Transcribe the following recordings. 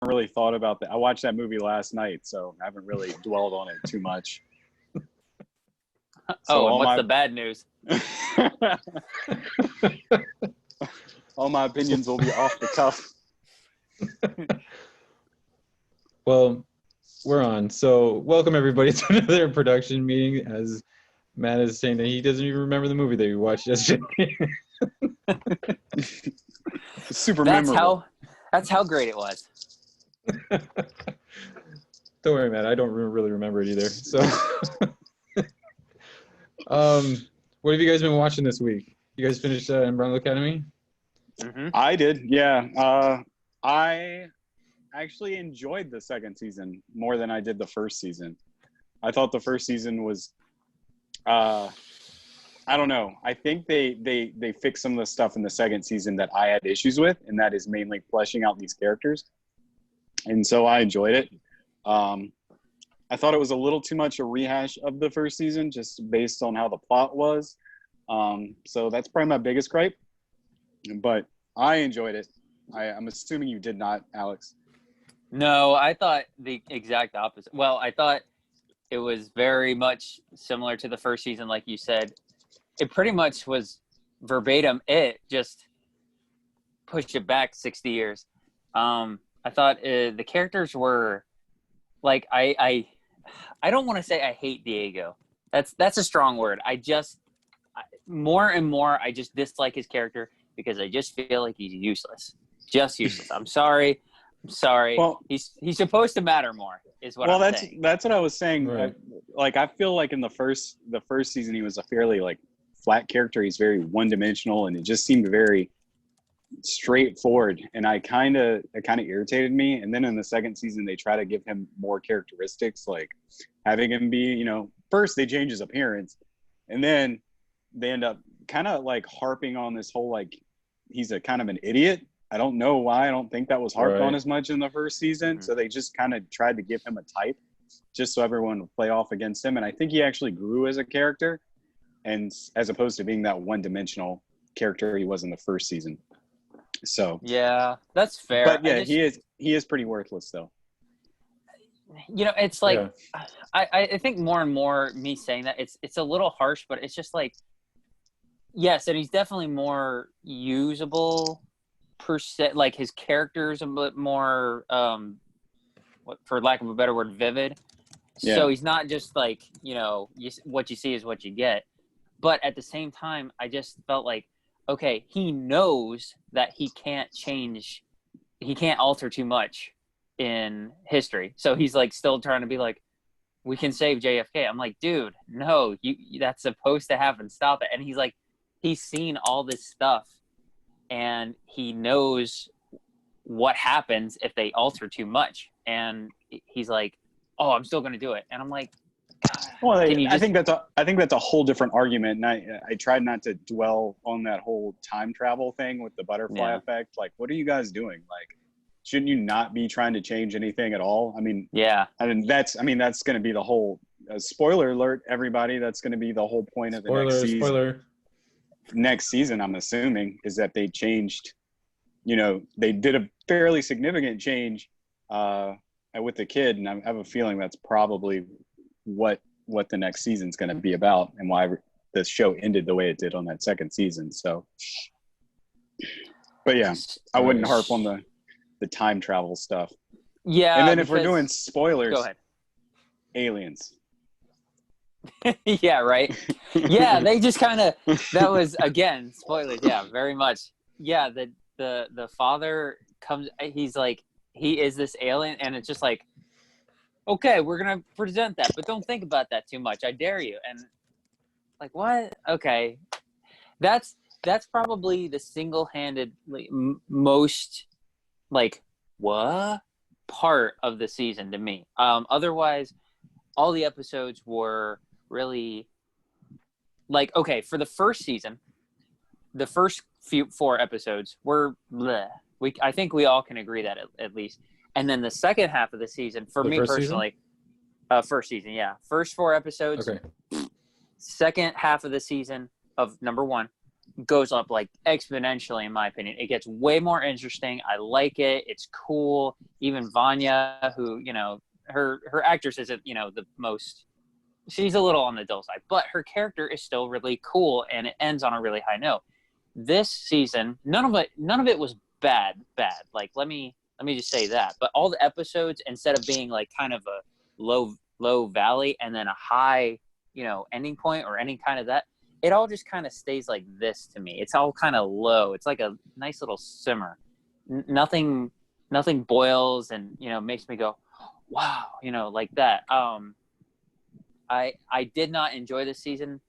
really thought about that. I watched that movie last night, so I haven't really dwelled on it too much. So and what's the bad news? All my opinions will be off the cuff. Well, we're on. So welcome everybody to another production meeting. As Matt is saying that he doesn't even remember the movie that we watched yesterday. Super memorable. That's how great it was. Don't worry, Matt. I don't really remember it either. So, what have you guys been watching this week? You guys finished Umbrella Academy? Mm-hmm. I did, yeah. I actually enjoyed the second season more than I did the first season. I thought the first season was, I don't know. I think they fixed some of the stuff in the second season that I had issues with, and that is mainly fleshing out these characters. And so I enjoyed it. I thought it was a little too much a rehash of the first season, just based on how the plot was. So that's probably my biggest gripe. But I enjoyed it. I'm assuming you did not, Alex. No, I thought the exact opposite. Well, I thought it was very much similar to the first season, like you said. It pretty much was verbatim. It just pushed it back 60 years. I thought the characters were like I don't want to say I hate Diego. That's a strong word. More and more I just dislike his character because I just feel like he's useless. Just useless. I'm sorry. Well, he's supposed to matter more. Is what I'm saying. Well, that's what I was saying. Right. I feel like in the first season he was a fairly like flat character. He's very one-dimensional, and it just seemed very straightforward, and it kind of irritated me. And then in the second season they try to give him more characteristics, like having him be, first they change his appearance, and then they end up kind of like harping on this whole like he's a kind of an idiot. I don't know why. I don't think that was harped on as much in the first season. Mm-hmm. So they just kind of tried to give him a type just so everyone would play off against him, and I think he actually grew as a character, and as opposed to being that one-dimensional character he was in the first season. So yeah, that's fair. But yeah, he is pretty worthless though. It's like I think more and more me saying that it's a little harsh, but it's just like yes, and he's definitely more usable per se. Like his character's a bit more for lack of a better word, vivid. Yeah. So he's not just like what you see is what you get. But at the same time, I just felt like, okay, he knows that he can't alter too much in history. So he's like still trying to be like, we can save JFK. I'm like, dude, no, that's supposed to happen. Stop it. And he's like, he's seen all this stuff and he knows what happens if they alter too much. And he's like, oh, I'm still going to do it. And I'm like, well, I think that's a whole different argument, and I tried not to dwell on that whole time travel thing with the butterfly effect. Like, what are you guys doing? Like, shouldn't you not be trying to change anything at all? I mean, that's going to be the whole spoiler alert, everybody. That's going to be the whole point of the next season. Spoiler. Next season, I'm assuming, is that they changed. They did a fairly significant change with the kid, and I have a feeling that's probably what the next season's going to be about, and why the show ended the way it did on that second season. So, but yeah, I wouldn't harp on the time travel stuff. Yeah, and then if we're doing spoilers, go ahead. Aliens. Yeah, right. Yeah, they just kind of that was again spoilers. Yeah, very much. Yeah, the father comes. He's like he is this alien, and it's just like, okay, we're going to present that, but don't think about that too much. I dare you. And like, what? Okay. That's probably the single-handedly most like, what part of the season to me. Otherwise, all the episodes were really like, okay, for the first season, the first 4 episodes were bleh. I think we all can agree that at least. And then the second half of the season, for me personally, first season, yeah. First 4 episodes. Okay. Second half of the season of number 1, goes up like exponentially, in my opinion. It gets way more interesting. I like it. It's cool. Even Vanya, who, you know, her actress isn't, you know, the most, she's a little on the dull side, but her character is still really cool, and it ends on a really high note. This season, none of it was bad. Like, let me just say that. But all the episodes, instead of being like kind of a low valley and then a high, you know, ending point or any kind of that, it all just kind of stays like this to me. It's all kind of low. It's like a nice little simmer. Nothing boils and, you know, makes me go, wow, you know, like that. I did not enjoy this season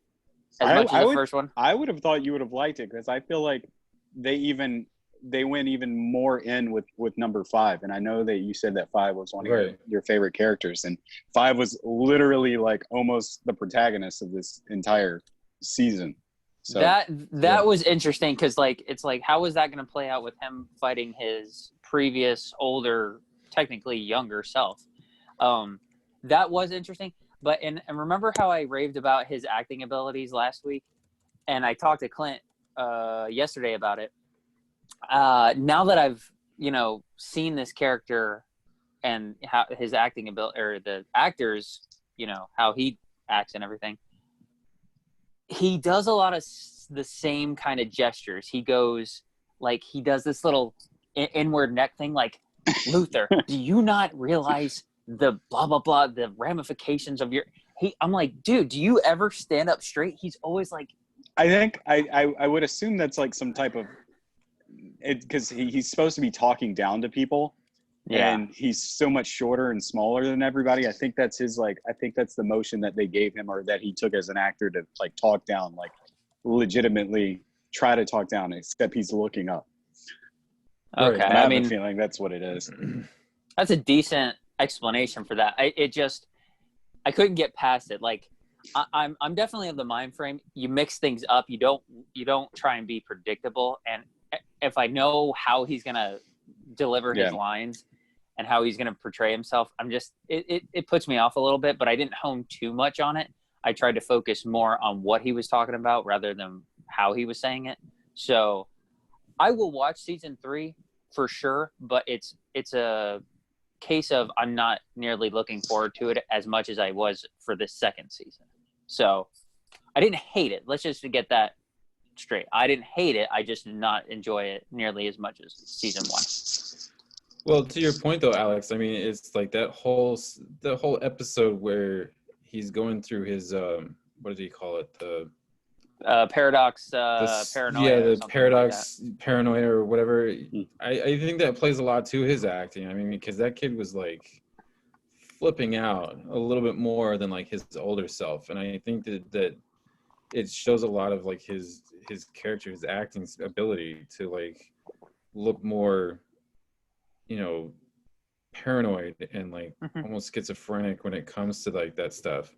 as much as the first one. I would have thought you would have liked it, because I feel like they went even more in with number 5. And I know that you said that 5 was one of your favorite characters, and 5 was literally like almost the protagonist of this entire season. So that was interesting, because like, it's like, how is that going to play out with him fighting his previous older, technically younger self? That was interesting. But and remember how I raved about his acting abilities last week, and I talked to Clint yesterday about it. Now that I've, you know, seen this character and how his acting ability, or the actors, you know, how he acts and everything, he does a lot of the same kind of gestures. He goes, like, he does this little inward neck thing, like, Luther, do you not realize the blah, blah, blah, the ramifications of your... I'm like, dude, do you ever stand up straight? He's always like... I think I would assume that's like some type of... because he's supposed to be talking down to people. Yeah. And he's so much shorter and smaller than everybody. I think that's his, like, I think that's the motion that they gave him, or that he took as an actor, to like talk down, like legitimately try to talk down, except he's looking up. Okay. I have a feeling that's what it is. That's a decent explanation for that. I couldn't get past it. Like, I'm definitely of the mind frame. You mix things up. You don't try and be predictable. And if I know how he's gonna deliver his lines and how he's gonna portray himself, it puts me off a little bit. But I didn't hone too much on it. I tried to focus more on what he was talking about rather than how he was saying it. So I will watch season 3 for sure, but it's a case of I'm not nearly looking forward to it as much as I was for the second season. So I didn't hate it. Let's just get that straight. I didn't hate it. I just did not enjoy it nearly as much as season 1. Well, to your point though, Alex, I mean, it's like that whole episode where he's going through his what do you call it? The paradox paranoia. Yeah, the paradox paranoia or whatever. I think that plays a lot to his acting. I mean, because that kid was like flipping out a little bit more than like his older self, and I think that it shows a lot of like his character, his acting ability to like look more, you know, paranoid and like almost schizophrenic when it comes to like that stuff.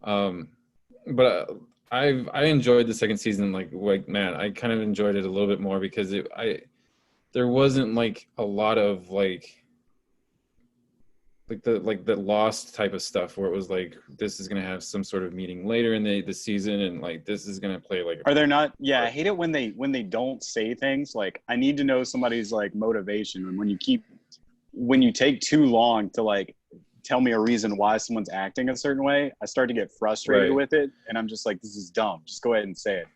But I enjoyed the second season. Like man, I kind of enjoyed it a little bit more because there wasn't like a lot of like the Lost type of stuff where it was like, this is gonna have some sort of meaning later in the season, and like this is gonna play like. Are there not? Yeah, I hate it when they don't say things. Like, I need to know somebody's like motivation, and when you take too long to like tell me a reason why someone's acting a certain way, I start to get frustrated with it, and I'm just like, this is dumb. Just go ahead and say it.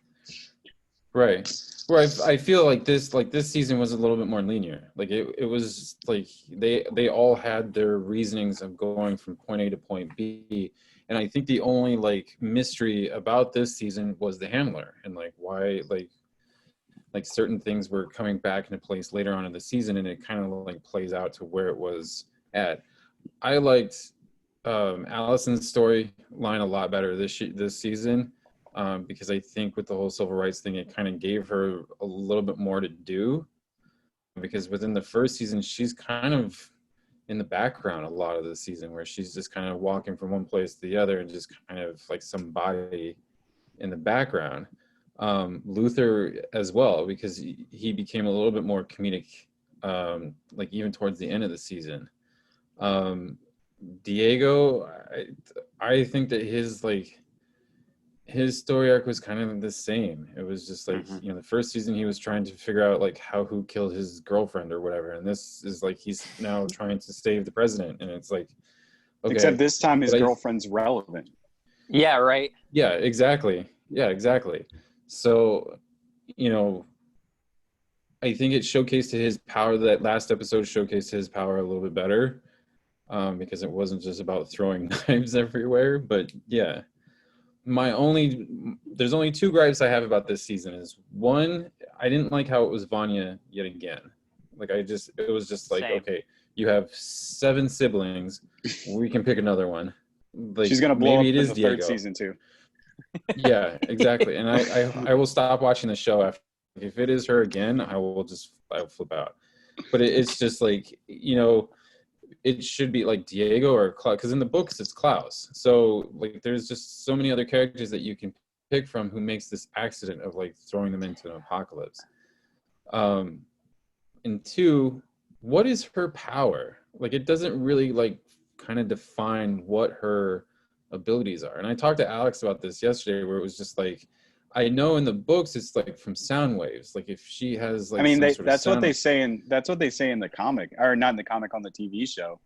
Right. Where I feel like this season was a little bit more linear. Like it was like they all had their reasonings of going from point A to point B. And I think the only like mystery about this season was the handler, and like why like certain things were coming back into place later on in the season, and it kind of like plays out to where it was at. I liked Allison's storyline a lot better this season. Because I think with the whole civil rights thing, it kind of gave her a little bit more to do. Because within the first season, she's kind of in the background a lot of the season, where she's just kind of walking from one place to the other and just kind of like somebody in the background. Luther as well, because he became a little bit more comedic, like even towards the end of the season. Diego, I think that his like his story arc was kind of the same. It was just like, Mhm. you know, the first season he was trying to figure out like who killed his girlfriend or whatever, and this is like he's now trying to save the president, and it's like, Except okay, this time his but girlfriend's relevant. Yeah, right. yeah, exactly. Yeah, exactly. So, you know, I think it showcased his power. That last episode showcased his power a little bit better, because it wasn't just about throwing knives everywhere. But yeah, there's only two gripes I have about this season. Is one, I didn't like how it was Vanya yet again. Like it was just like, Same. okay, you have 7 siblings, we can pick another one. Like She's gonna blow maybe up it in is the Diego. third season too. Yeah, exactly. And I will stop watching the show after. If it is her again, I'll flip out. But it's just like, you know, it should be like Diego or Klaus, because in the books it's Klaus. So like there's just so many other characters that you can pick from who makes this accident of like throwing them into an apocalypse. And two, what is her power? Like it doesn't really like kind of define what her abilities are. And I talked to Alex about this yesterday, where it was just like, I know in the books it's like from sound waves. Like if she has like I mean, some sort of that's what sound they say in the comic, or not in the comic, on the TV show.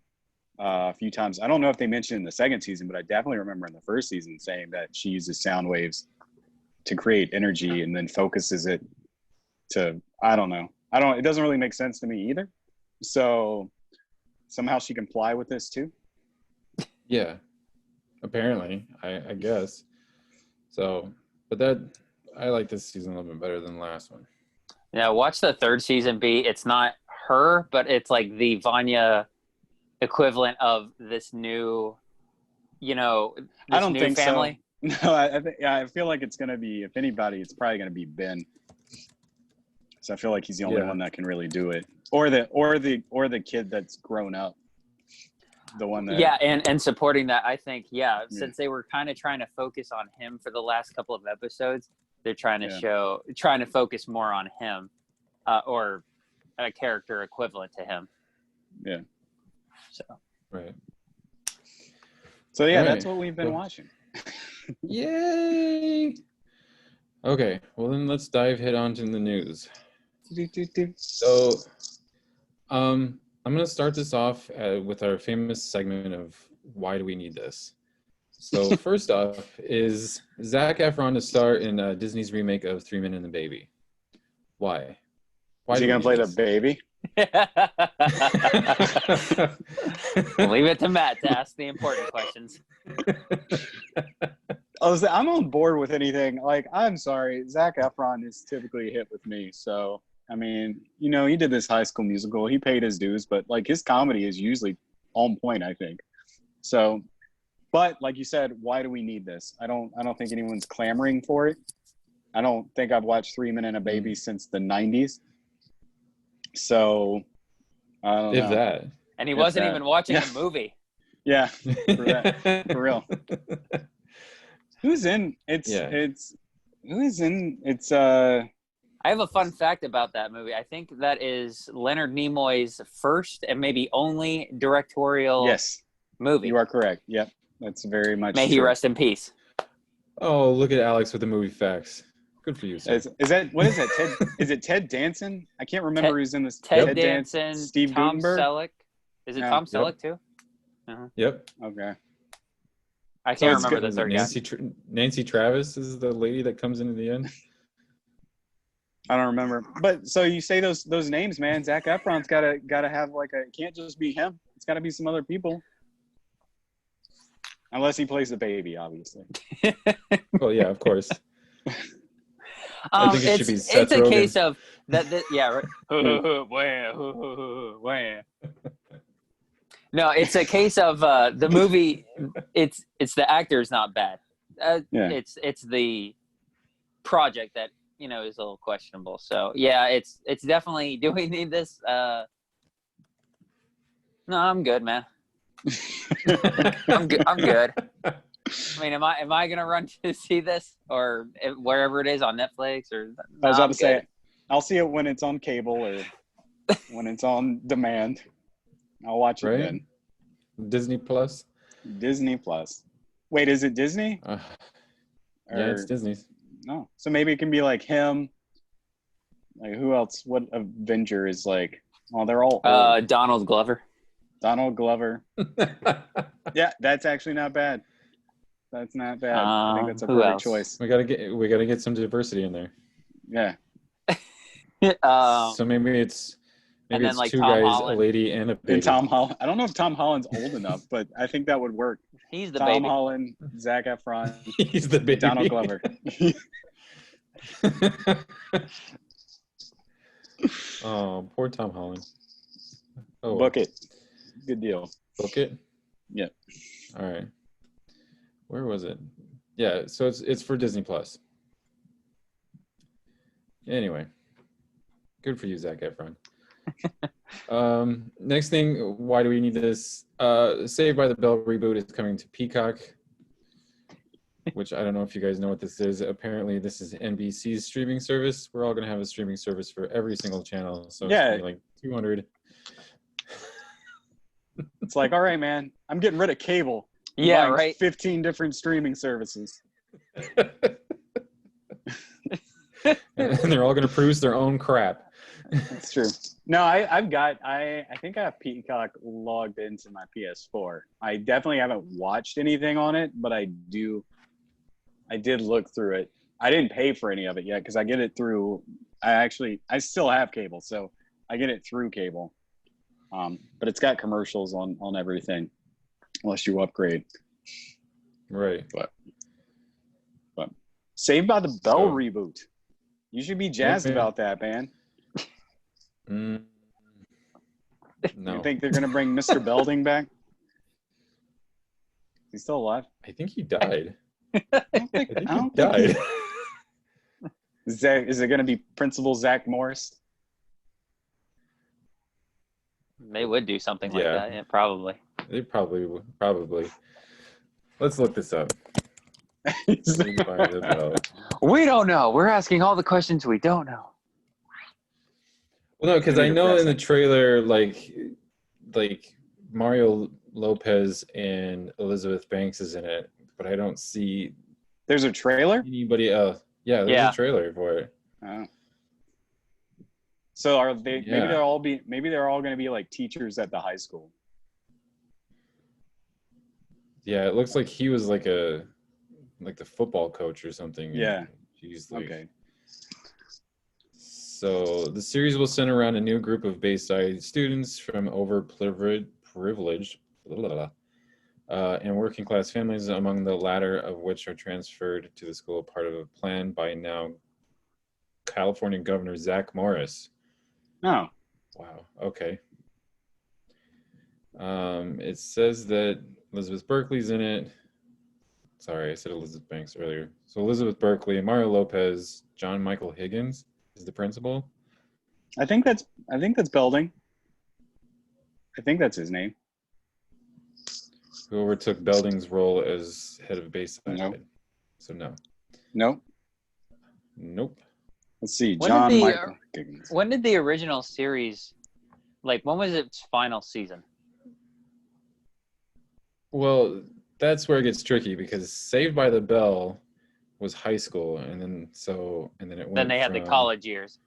A few times. I don't know if they mentioned in the second season, but I definitely remember in the first season saying that she uses sound waves to create energy and then focuses it to, I don't know. It doesn't really make sense to me either. So somehow she can fly with this too. Yeah, apparently, I guess. So, but I like this season a little bit better than the last one. Yeah, watch the third season be. It's not her, but it's like the Vanya equivalent of this new, you know, this I don't new think family. So. No, I feel like it's gonna be, if anybody, it's probably gonna be Ben. So I feel like he's the only one that can really do it, or the kid that's grown up, the one that. Yeah, and supporting that, I think, since they were kind of trying to focus on him for the last couple of episodes, they're trying to focus more on him, or a character equivalent to him. Yeah. So. Right. So yeah, that's what we've been watching. Yay! Okay, well then let's head on to the news. So, I'm gonna start this off with our famous segment of why do we need this? So first off is Zac Efron to star in Disney's remake of 3 Men and a Baby. Why? Is he gonna play the baby? Leave it to Matt to ask the important questions. I'm on board with anything. Like, I'm sorry, Zac Efron is typically a hit with me. So, I mean, you know, he did this High School Musical. He paid his dues, but like his comedy is usually on point, I think. So, but like you said, why do we need this? I don't think anyone's clamoring for it. I don't think I've watched 3 Men and a Baby since the 90s. So, I don't know. That. And he wasn't even watching the movie. Yeah, for real. Who's in? I have a fun fact about that movie. I think that is Leonard Nimoy's first and maybe only directorial movie. You are correct. Yep. That's very much May true. he rest in peace. Oh, look at Alex with the movie facts. Good for you, sir. Is that what is that? Is it Ted Danson? I can't remember who's in this. Ted Danson, Steve Tom Guttenberg? Selleck. Is it Tom Selleck too? Uh-huh. Yep. Okay. I can't remember the third guy. Nancy Travis is the lady that comes in at the end. I don't remember. But so you say those names, man. Zac Efron's gotta have like it can't just be him. It's gotta be some other people. Unless he plays the baby, obviously. Well, yeah, of course. I think it should be Seth Rogen. It's a case of that. Yeah, right. No, it's a case of the movie. It's the actor is not bad. It's the project that is a little questionable. So yeah, it's definitely. Do we need this? No, I'm good, man. I'm good. I mean, am I gonna run to see this or wherever it is on Netflix or? I was about to say, I'll see it when it's on cable or when it's on demand. I'll watch it then. Disney Plus. Disney Plus. Wait, is it Disney? Yeah, it's Disney's. No, so maybe it can be like him. Like who else? What Avenger is like? Oh, they're all old. Donald Glover. Donald Glover. Yeah, that's actually not bad. That's not bad. I think that's a Who perfect else? choice. We gotta get some diversity in there. Yeah. So maybe it's and then, like, two Tom guys, Holland. a lady, and a baby. And Tom Holland. I don't know if Tom Holland's old enough, but I think that would work. He's the Tom baby. Holland, Zac Efron, He's the baby. Donald Glover. Oh, poor Tom Holland. Oh, Book it. Good deal. Book it. Yeah. All right. Where was it? Yeah. So it's for Disney Plus. Anyway, good for you, Zac Efron. Next thing, why do we need this? Saved by the Bell reboot is coming to Peacock, which I don't know if you guys know what this is. Apparently, this is NBC's streaming service. We're all going to have a streaming service for every single channel. So it's gonna be like 200. It's like, all right, man, I'm getting rid of cable. I'm Yeah, buying right. 15 different streaming services. And they're all going to produce their own crap. That's true. No, I think I have Peacock logged into my PS4. I definitely haven't watched anything on it, but I did look through it. I didn't pay for any of it yet because I get it through. I still have cable, so I get it through cable. But it's got commercials on everything, unless you upgrade. Right. But Saved by the Bell reboot. You should be jazzed about that, man. No. You think they're gonna bring Mr. Belding back? He's still alive? I think he died. I don't think he he died. Is it gonna be Principal Zach Morris? They would do something like that. Yeah, probably. They probably. Let's look this up. We don't know. We're asking all the questions we don't know. Well, no, because I know in the trailer, like Mario Lopez and Elizabeth Banks is in it, but I don't see. There's a trailer? Anybody else? Yeah, there's a trailer for it. Oh. So are they? Yeah. Maybe they're all going to be like teachers at the high school. Yeah, it looks like he was like the football coach or something. Yeah. He's Okay. So the series will center around a new group of Bayside students from overprivileged and working class families, among the latter of which are transferred to the school, part of a plan by now California Governor Zach Morris. Oh. Wow. Okay. It says that Elizabeth Berkley's in it. Sorry, I said Elizabeth Banks earlier. So Elizabeth Berkley, Mario Lopez, John Michael Higgins is the principal. I think that's Belding. I think that's his name. Who overtook Belding's role as head of Bayside. Nope. So no. Nope. Nope. Let's see. When John did the- Michael Higgins. When did the original series, like, when was its final season? Well, that's where it gets tricky because Saved by the Bell was high school, and then it went. Then they had the college years.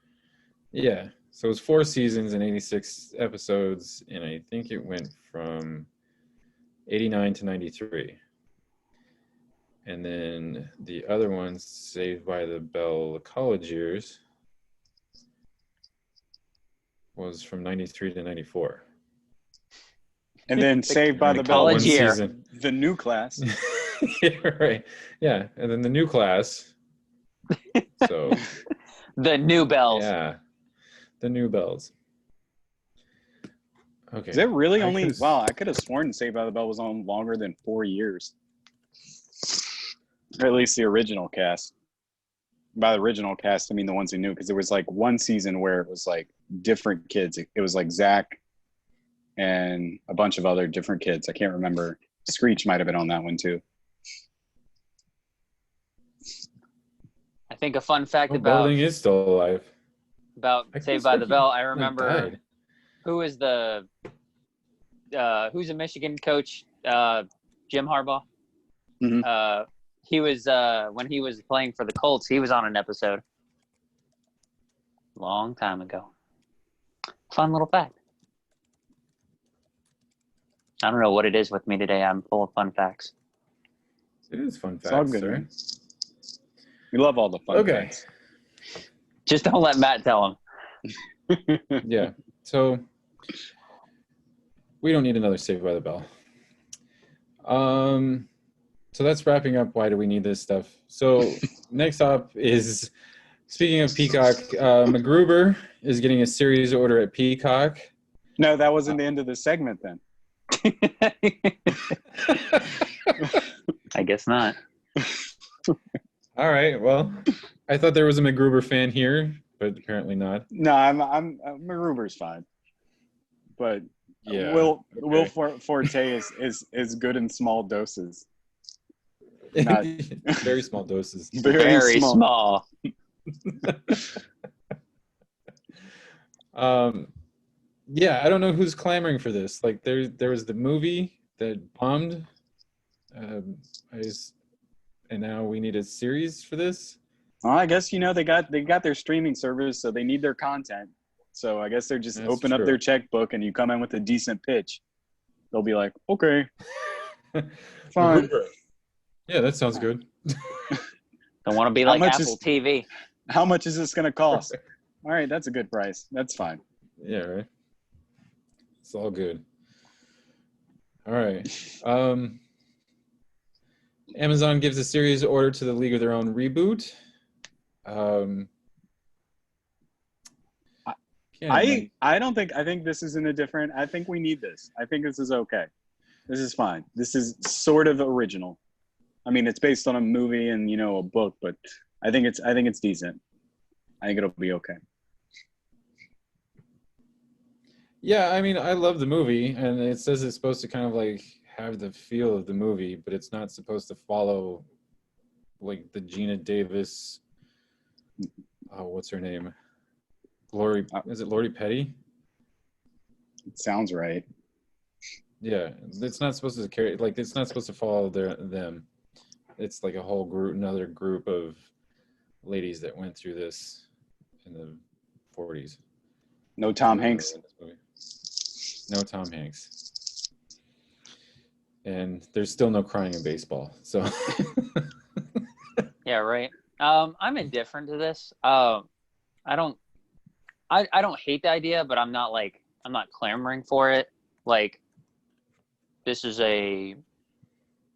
Yeah, so it was 4 seasons and 86 episodes, and I think it went from 89 to 93. And then the other one, Saved by the Bell, the college years, was from 93 to 94. And then Saved by the Bell, college year. Season. the new class. Yeah, right. Yeah, and then the new class. So The new bells. yeah, the new bells. Okay. Is it really I only? could've- Wow, I could have sworn Saved by the Bell was on longer than 4 years. Or at least the original cast. By the original cast, I mean the ones who knew, because there was like one season where it was like different kids. It was like Zach and a bunch of other different kids. I can't remember. Screech might have been on that one too. I think a fun fact Belding is still alive. about I Saved guess by the he, Bell. I like, remember died. who is who's a Michigan coach? Jim Harbaugh. Mhm. He was when he was playing for the Colts. He was on an episode long time ago. Fun little fact. I don't know what it is with me today. I'm full of fun facts. It is fun It's all facts, good, sir. man. We love all the fun facts. Just don't let Matt tell him. Yeah. So we don't need another Saved by the Bell. So that's wrapping up. Why do we need this stuff? So next up is, speaking of Peacock, MacGruber is getting a series order at Peacock. No, that wasn't the end of the segment then. I guess not. All right. Well, I thought there was a MacGruber fan here, but apparently not. No, I'm MacGruber's fine, but Yeah. Will okay. Forte is good in small doses. Not Very small doses. Very small. Yeah, I don't know who's clamoring for this. Like there was the movie that bombed, and now we need a series for this. Well, I guess they got their streaming service, so they need their content. So I guess they're just That's open up true. their checkbook, and you come in with a decent pitch. They'll be like, okay, fine. Yeah, that sounds good. Don't want to be How like much Apple TV. How much is this going to cost? All right, that's a good price. That's fine. Yeah, right. It's all good. All right. Amazon gives a series order to the League of Their Own reboot. I think this is in a different. I think we need this. I think this is okay. This is fine. This is sort of original. I mean, it's based on a movie and a book, but I think it's decent. I think it'll be okay. Yeah, I mean, I love the movie, and it says it's supposed to kind of like have the feel of the movie, but it's not supposed to follow like the Gina Davis. Oh, what's her name? Is it Lori Petty? It sounds right. Yeah, it's not supposed to carry, like, it's not supposed to follow them. It's like a whole group, another group of ladies that went through this in the 40s. No Tom Hanks. No Tom Hanks. And there's still no crying in baseball. So Yeah, right. I'm indifferent to this. I don't hate the idea, but I'm not clamoring for it. Like, this is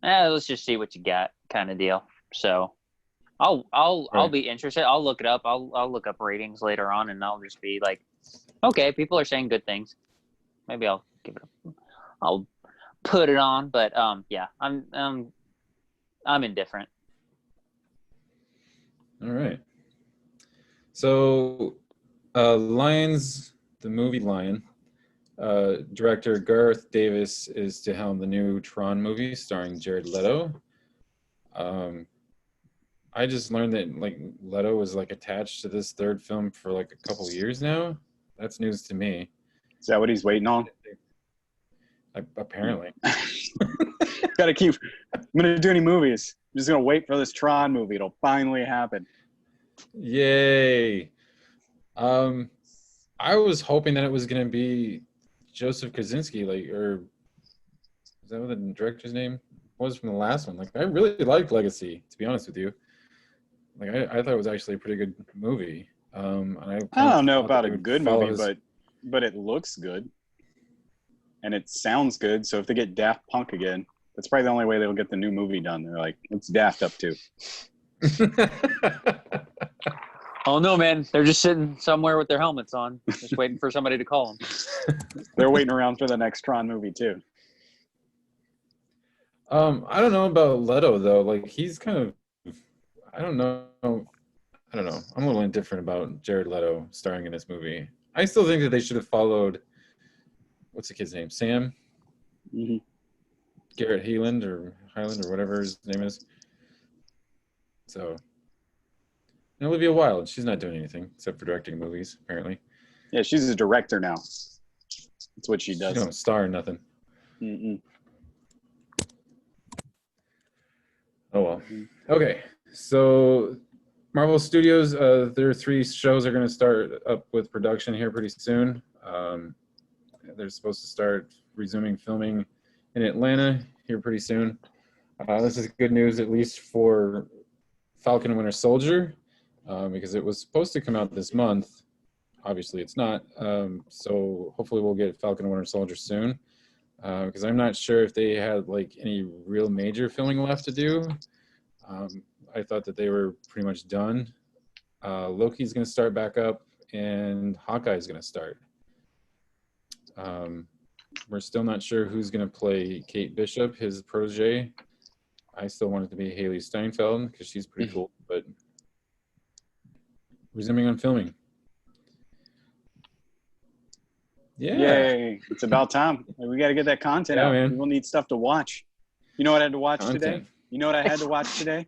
let's just see what you got kind of deal. So I'll be interested. I'll look it up. I'll look up ratings later on, and I'll just be like, okay, people are saying good things. Maybe I'll I'll put it on. But yeah, I'm indifferent. all right. So Lions, the movie Lion, director Gareth Davis is to helm the new Tron movie starring Jared Leto. I just learned that like Leto was like attached to this third film for like a couple years now. That's news to me. Is that what he's waiting on? Apparently. Gotta keep. I'm gonna do any movies. I'm just gonna wait for this Tron movie. It'll finally happen. Yay. I was hoping that it was gonna be Joseph Kosinski, or is that what the director's name was from the last one? Like, I really liked Legacy, to be honest with you. Like, I thought it was actually a pretty good movie. And I don't know about a good movie, but it looks good. And it sounds good. So if they get Daft Punk again, that's probably the only way they'll get the new movie done. They're like, what's Daft up to? Oh no, man! They're just sitting somewhere with their helmets on, just waiting for somebody to call them. They're waiting around for the next Tron movie too. I don't know about Leto though. Like, he's kind of, I don't know. I'm a little indifferent about Jared Leto starring in this movie. I still think that they should have followed, what's the kid's name? Sam? Mm-hmm. Garrett Hyland or whatever his name is. So, and Olivia Wilde, she's not doing anything except for directing movies, apparently. Yeah, she's a director now. That's what she does. She don't star in nothing. Mm-mm. Oh well. Okay, so Marvel Studios, their 3 shows are going to start up with production here pretty soon. They're supposed to start resuming filming in Atlanta here pretty soon. This is good news, at least for Falcon and Winter Soldier, because it was supposed to come out this month. Obviously, it's not. So hopefully, we'll get Falcon and Winter Soldier soon. Because I'm not sure if they had like any real major filming left to do. I thought that they were pretty much done. Loki's going to start back up, and Hawkeye's going to start. We're still not sure who's going to play Kate Bishop, his protege. I still want it to be Haley Steinfeld because she's pretty cool. But resuming on filming. Yeah. Yay. It's about time. We got to get that content out. Man. People need stuff to watch. You know what I had to watch Content. today? You know what I had to watch today?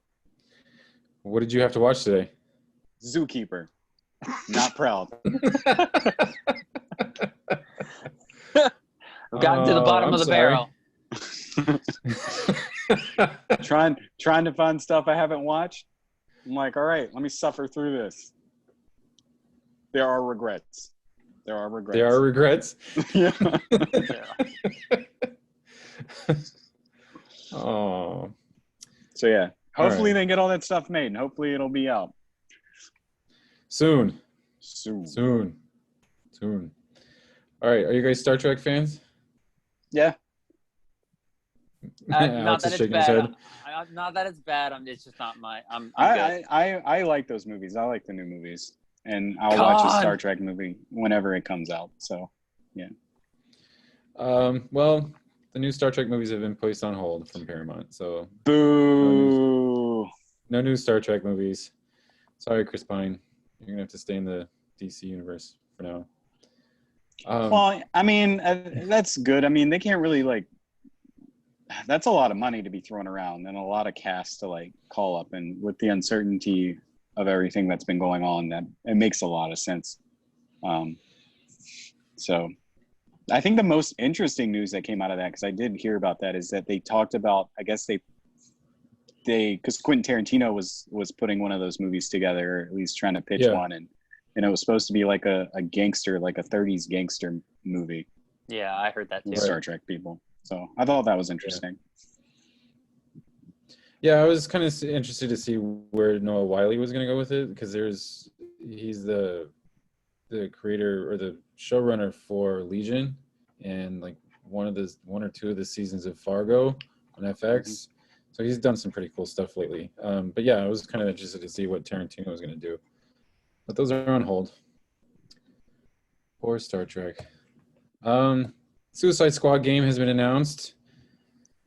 What did you have to watch today? Zookeeper. Not proud. I've gotten to the bottom of the barrel. trying to find stuff I haven't watched. I'm like, all right, let me suffer through this. There are regrets. There are regrets. Yeah. Yeah. Oh. So yeah, hopefully right. they get all that stuff made, and hopefully it'll be out Soon. soon. All right, are you guys Star Trek fans? Yeah. Not Alex that is it's shaking his bad. head. Not that it's bad. It's just not my. I'm good. I like those movies. I like the new movies, and I'll watch a Star Trek movie whenever it comes out. So, yeah. Well, the new Star Trek movies have been placed on hold from Paramount, so Boo. no new Star Trek movies. Sorry, Chris Pine. You're gonna have to stay in the DC universe for now. Well, I mean, that's good. I mean, they can't really like. That's a lot of money to be thrown around, and a lot of cast to like call up, and with the uncertainty of everything that's been going on, that it makes a lot of sense. So, I think the most interesting news that came out of that, because I did hear about that, is that they talked about. I guess they because Quentin Tarantino was putting one of those movies together, or at least trying to pitch one, and it was supposed to be like a gangster, like a 30s gangster movie. Yeah, I heard that too. Star Trek people. So I thought that was interesting. Yeah, I was kind of interested to see where Noah Wyle was going to go with it, because he's the creator or the showrunner for Legion, and like one or two of the seasons of Fargo on FX. Mm-hmm. So he's done some pretty cool stuff lately. But yeah, I was kind of interested to see what Tarantino was going to do. But those are on hold. Poor Star Trek. Suicide Squad game has been announced.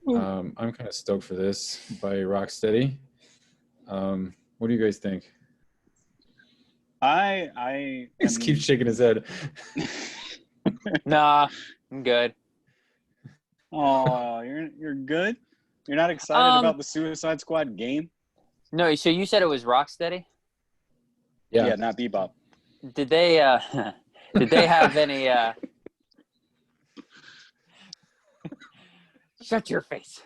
I'm kind of stoked for this by Rocksteady. What do you guys think? I he just keeps shaking his head. Nah, I'm good. Oh, you're good? You're not excited about the Suicide Squad game? No, so you said it was Rocksteady? Yeah, not Bebop. Did they have any Shut your face.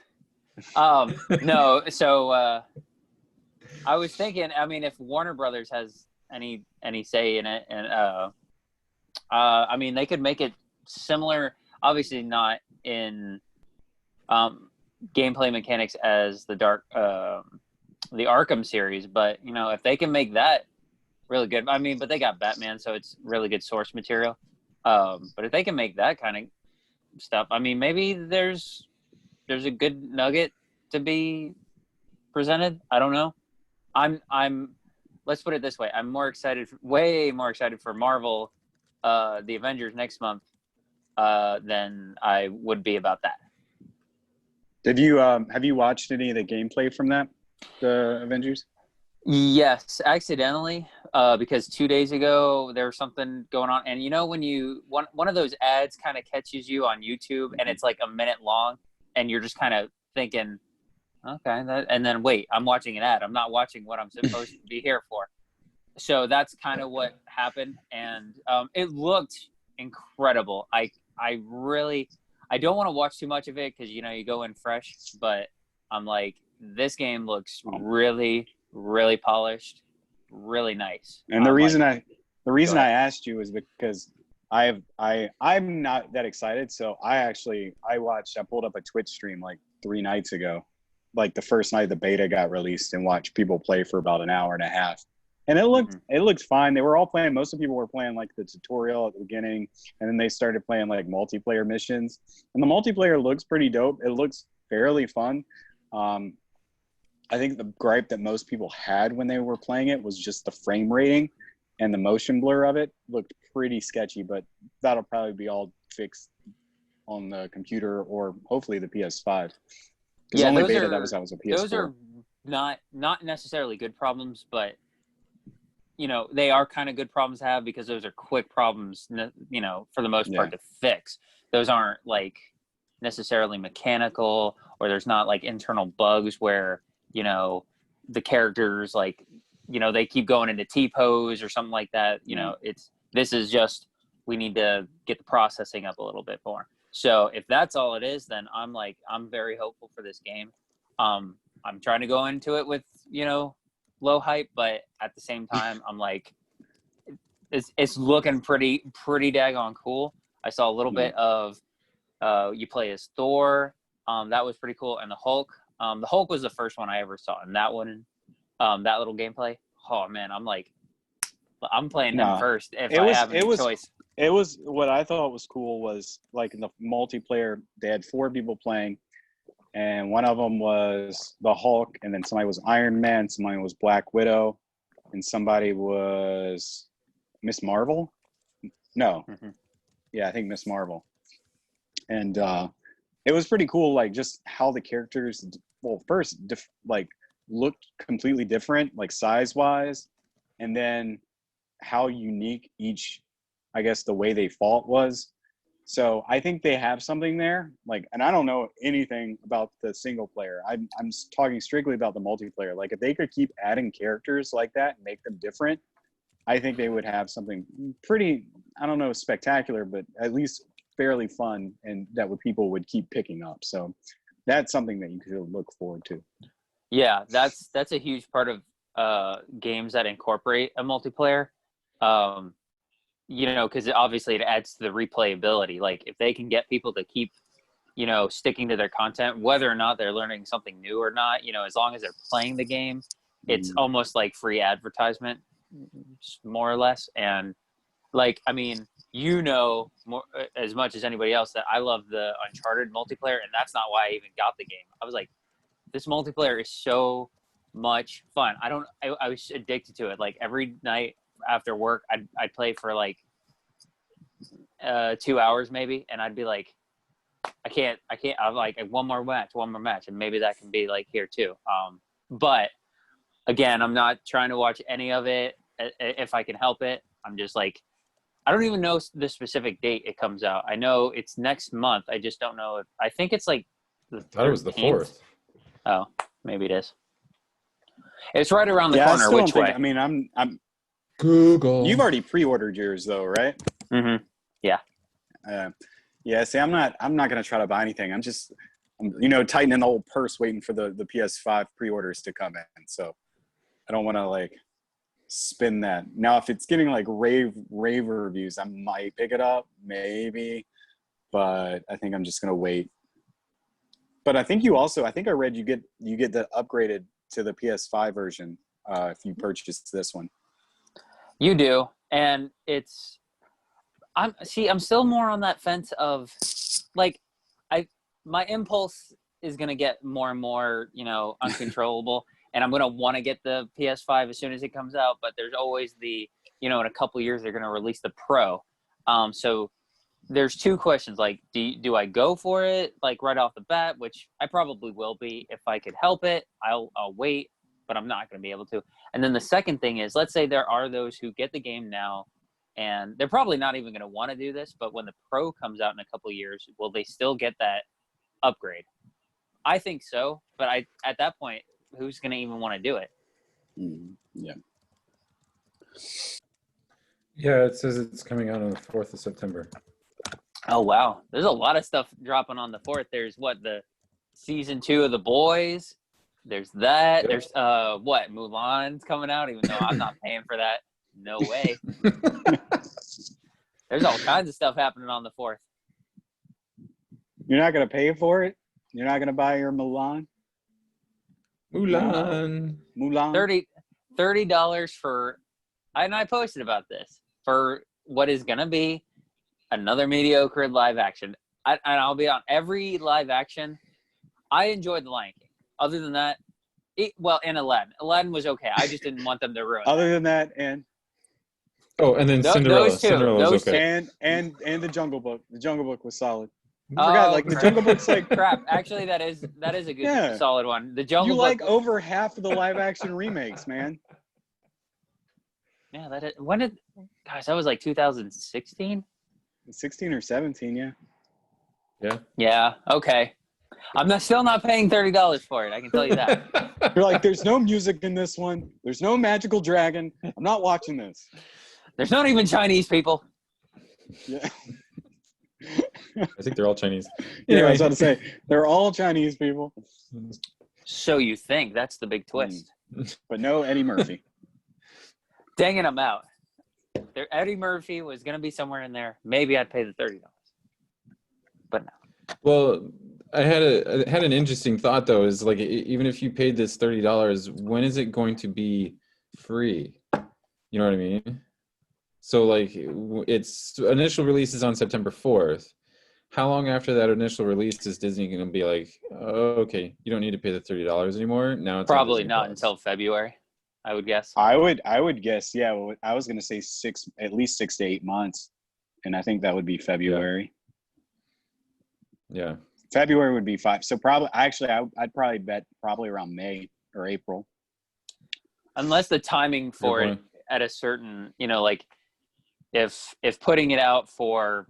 No, so I was thinking, I mean, if Warner Brothers has any say in it, and I mean, they could make it similar, obviously not in gameplay mechanics as the Arkham series, but you know, if they can make that really good, I mean, but they got Batman, so it's really good source material. But if they can make that kind of stuff, I mean, maybe there's a good nugget to be presented. I don't know. Let's put it this way. I'm way more excited for Marvel, the Avengers next month, than I would be about that. Have you watched any of the gameplay from that, the Avengers? Yes, accidentally, because 2 days ago there was something going on, and you know when one of those ads kind of catches you on YouTube, and it's like a minute long, and you're just kind of thinking, okay, and then wait, I'm watching an ad. I'm not watching what I'm supposed to be here for. So that's kind of what happened, and it looked incredible. I don't want to watch too much of it because you know you go in fresh, but I'm like, this game looks really, really polished, really nice. And the reason I asked you is because I'm not that excited. So I pulled up a Twitch stream like 3 nights ago, like the first night the beta got released, and watched people play for about an hour and a half. And it looked fine. They were all playing. Most of the people were playing like the tutorial at the beginning, and then they started playing like multiplayer missions. And the multiplayer looks pretty dope. It looks fairly fun. I think the gripe that most people had when they were playing it was just the frame rating and the motion blur of it looked pretty sketchy. But that'll probably be all fixed on the computer or hopefully the PS5. Because the only beta that was out was a PS4. Those are not necessarily good problems, but they are kind of good problems to have because those are quick problems, for the most part to fix. Those aren't like necessarily mechanical, or there's not like internal bugs where, the characters like, they keep going into T-pose or something like that. This is just, we need to get the processing up a little bit more. So if that's all it is, then I'm very hopeful for this game. I'm trying to go into it with, low hype, but at the same time, I'm like, it's looking pretty daggone cool. I saw a little bit of you play as Thor. That was pretty cool. And the Hulk. The Hulk was the first one I ever saw, and that one, that little gameplay. Oh man, I'm playing him first if I have any choice. It was what I thought was cool was like in the multiplayer, they had 4 people playing. And one of them was the Hulk, and then somebody was Iron Man, somebody was Black Widow, and somebody was Miss Marvel. No. Mm-hmm. Yeah, I think Miss Marvel. And it was pretty cool, like just how the characters, first, looked completely different, like size-wise, and then how unique each, I guess, the way they fought was. So I think they have something there, and I don't know anything about the single player. I'm talking strictly about the multiplayer. Like if they could keep adding characters like that and make them different, I think they would have something pretty, I don't know, spectacular, but at least fairly fun, and that people would keep picking up. So that's something that you could look forward to. Yeah, that's a huge part of games that incorporate a multiplayer. Because obviously it adds to the replayability. Like if they can get people to keep, sticking to their content, whether or not they're learning something new or not, as long as they're playing the game, it's almost like free advertisement, more or less. And like, I mean, more as much as anybody else that I love the Uncharted multiplayer, and that's not why I even got the game. I was like, this multiplayer is so much fun. I was addicted to it. Like every night after work, I'd play for like 2 hours maybe, and I'd be like, I can't. I'm like one more match, and maybe that can be like here too. But again, I'm not trying to watch any of it if I can help it. I'm just like, I don't even know the specific date it comes out. I know it's next month. I just don't know if I think it's like the 13th. I thought it was the 4th. Oh, maybe it is. It's right around the corner. Which way? I mean, I'm Google. You've already pre-ordered yours though, right? Mm-hmm. Yeah. Yeah. See, I'm not going to try to buy anything. I'm tightening the old purse, waiting for the PS5 pre-orders to come in. So I don't want to like spin that. Now, if it's getting like rave reviews, I might pick it up, maybe. But I think I'm just going to wait. But I think I read you get the upgraded to the PS5 version if you purchase this one. You do, and I'm still more on that fence of, like, my impulse is gonna get more and more, uncontrollable, and I'm gonna want to get the PS5 as soon as it comes out. But there's always in a couple years they're gonna release the Pro. So there's 2 questions. Like, do I go for it like right off the bat, which I probably will be if I could help it. I'll wait, but I'm not gonna be able to. And then the second thing is, let's say there are those who get the game now, and they're probably not even going to want to do this, but when the Pro comes out in a couple of years, will they still get that upgrade? I think so, but at that point, who's going to even want to do it? Yeah. Yeah, it says it's coming out on the 4th of September. Oh, wow. There's a lot of stuff dropping on the 4th. There's the season 2 of The Boys. There's that. Yep. There's what? Mulan's coming out, even though I'm not paying for that. No way. There's all kinds of stuff happening on the 4th. You're not gonna pay for it. You're not gonna buy your Mulan. Mulan. $30 for, and I posted about this, for what is gonna be another mediocre live action. And I'll be on every live action. I enjoyed The Lion King. Other than that, and Aladdin. Aladdin was okay. I just didn't want them to ruin it. Other than that, and And then Cinderella. Those two. Cinderella was Those okay. and the Jungle Book. The Jungle Book was solid. I Oh, forgot, like the crap. Jungle Book's like Crap. Actually, that is a good solid one. The Jungle you Book. like over half of the live action remakes, man. Yeah, that is. When did? Gosh, that was like 2016. 16 or 17, yeah. Yeah. Yeah. Okay. I'm still not paying $30 for it. I can tell you that. You're like, there's no music in this one. There's no magical dragon. I'm not watching this. There's not even Chinese people. Yeah. I think they're all Chinese. Yeah, I was about to say, they're all Chinese people. So you think. That's the big twist. But no Eddie Murphy. Dang it, I'm out. Eddie Murphy was going to be somewhere in there. Maybe I'd pay the $30. But no. Well, I had an interesting thought though. Is like, even if you paid this $30, when is it going to be free? You know what I mean? So like, its initial release is on September 4th. How long after that initial release is Disney going to be like, oh, okay, you don't need to pay the $30 anymore? Now it's Probably not until February, I would guess. I would guess, yeah. Well, I was going to say at least 6 to 8 months, and I think that would be February. Yeah. February would be 5. So probably, actually, I'd probably bet around May or April. Unless the timing for it at a certain, like if putting it out for,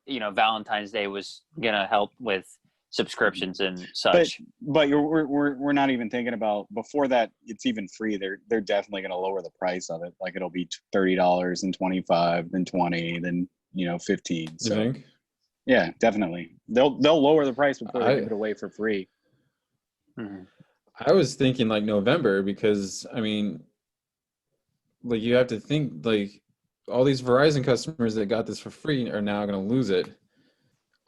Valentine's Day was going to help with subscriptions and such. But we're not even thinking about before that. It's even free. They're definitely going to lower the price of it. Like it'll be $30, and $25, then $20, then 15. So. You think? Yeah, definitely. They'll lower the price before they give it away for free. Mm-hmm. I was thinking like November because like you have to think like all these Verizon customers that got this for free are now going to lose it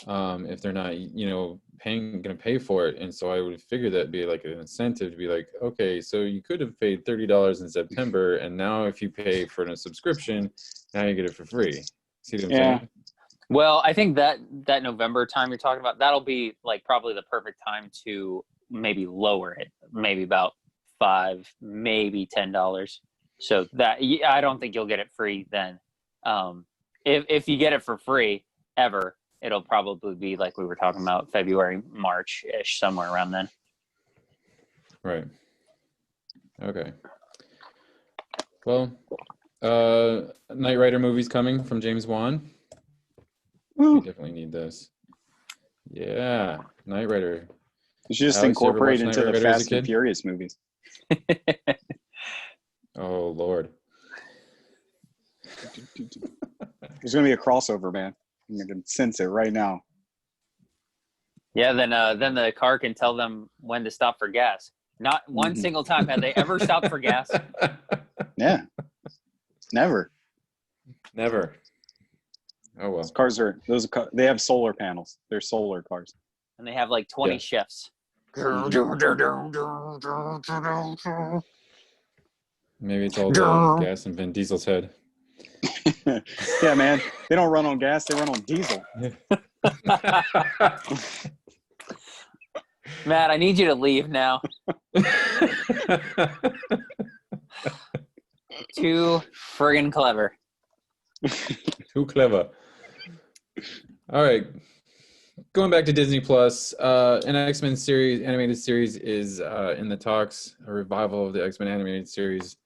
if they're not going to pay for it. And so I would figure that'd be like an incentive to be like, okay, so you could have paid $30 in September, and now if you pay for a subscription, now you get it for free. See what I'm saying? Well, I think that November time you're talking about, that'll be like probably the perfect time to maybe lower it, maybe about $5, maybe $10. So that I don't think you'll get it free then. If you get it for free ever, it'll probably be like we were talking about February, March-ish, somewhere around then. Right. Okay. Well, Knight Rider movie's coming from James Wan. We definitely need this. Yeah, Knight Rider. You should just incorporate into the Fast and Furious movies. Oh, Lord. There's going to be a crossover, man. I can sense it right now. Yeah, then the car can tell them when to stop for gas. Not one single time have they ever stopped for gas. Yeah. Never. Never. Oh, well. They have solar panels. They're solar cars. And they have like 20 shifts. Maybe it's all the gas in Vin Diesel's head. Yeah, man. They don't run on gas. They run on diesel. Matt, I need you to leave now. Too friggin' clever. Too clever. All right. Going back to Disney Plus, an X-Men series, animated series is in the talks, a revival of the X-Men animated series.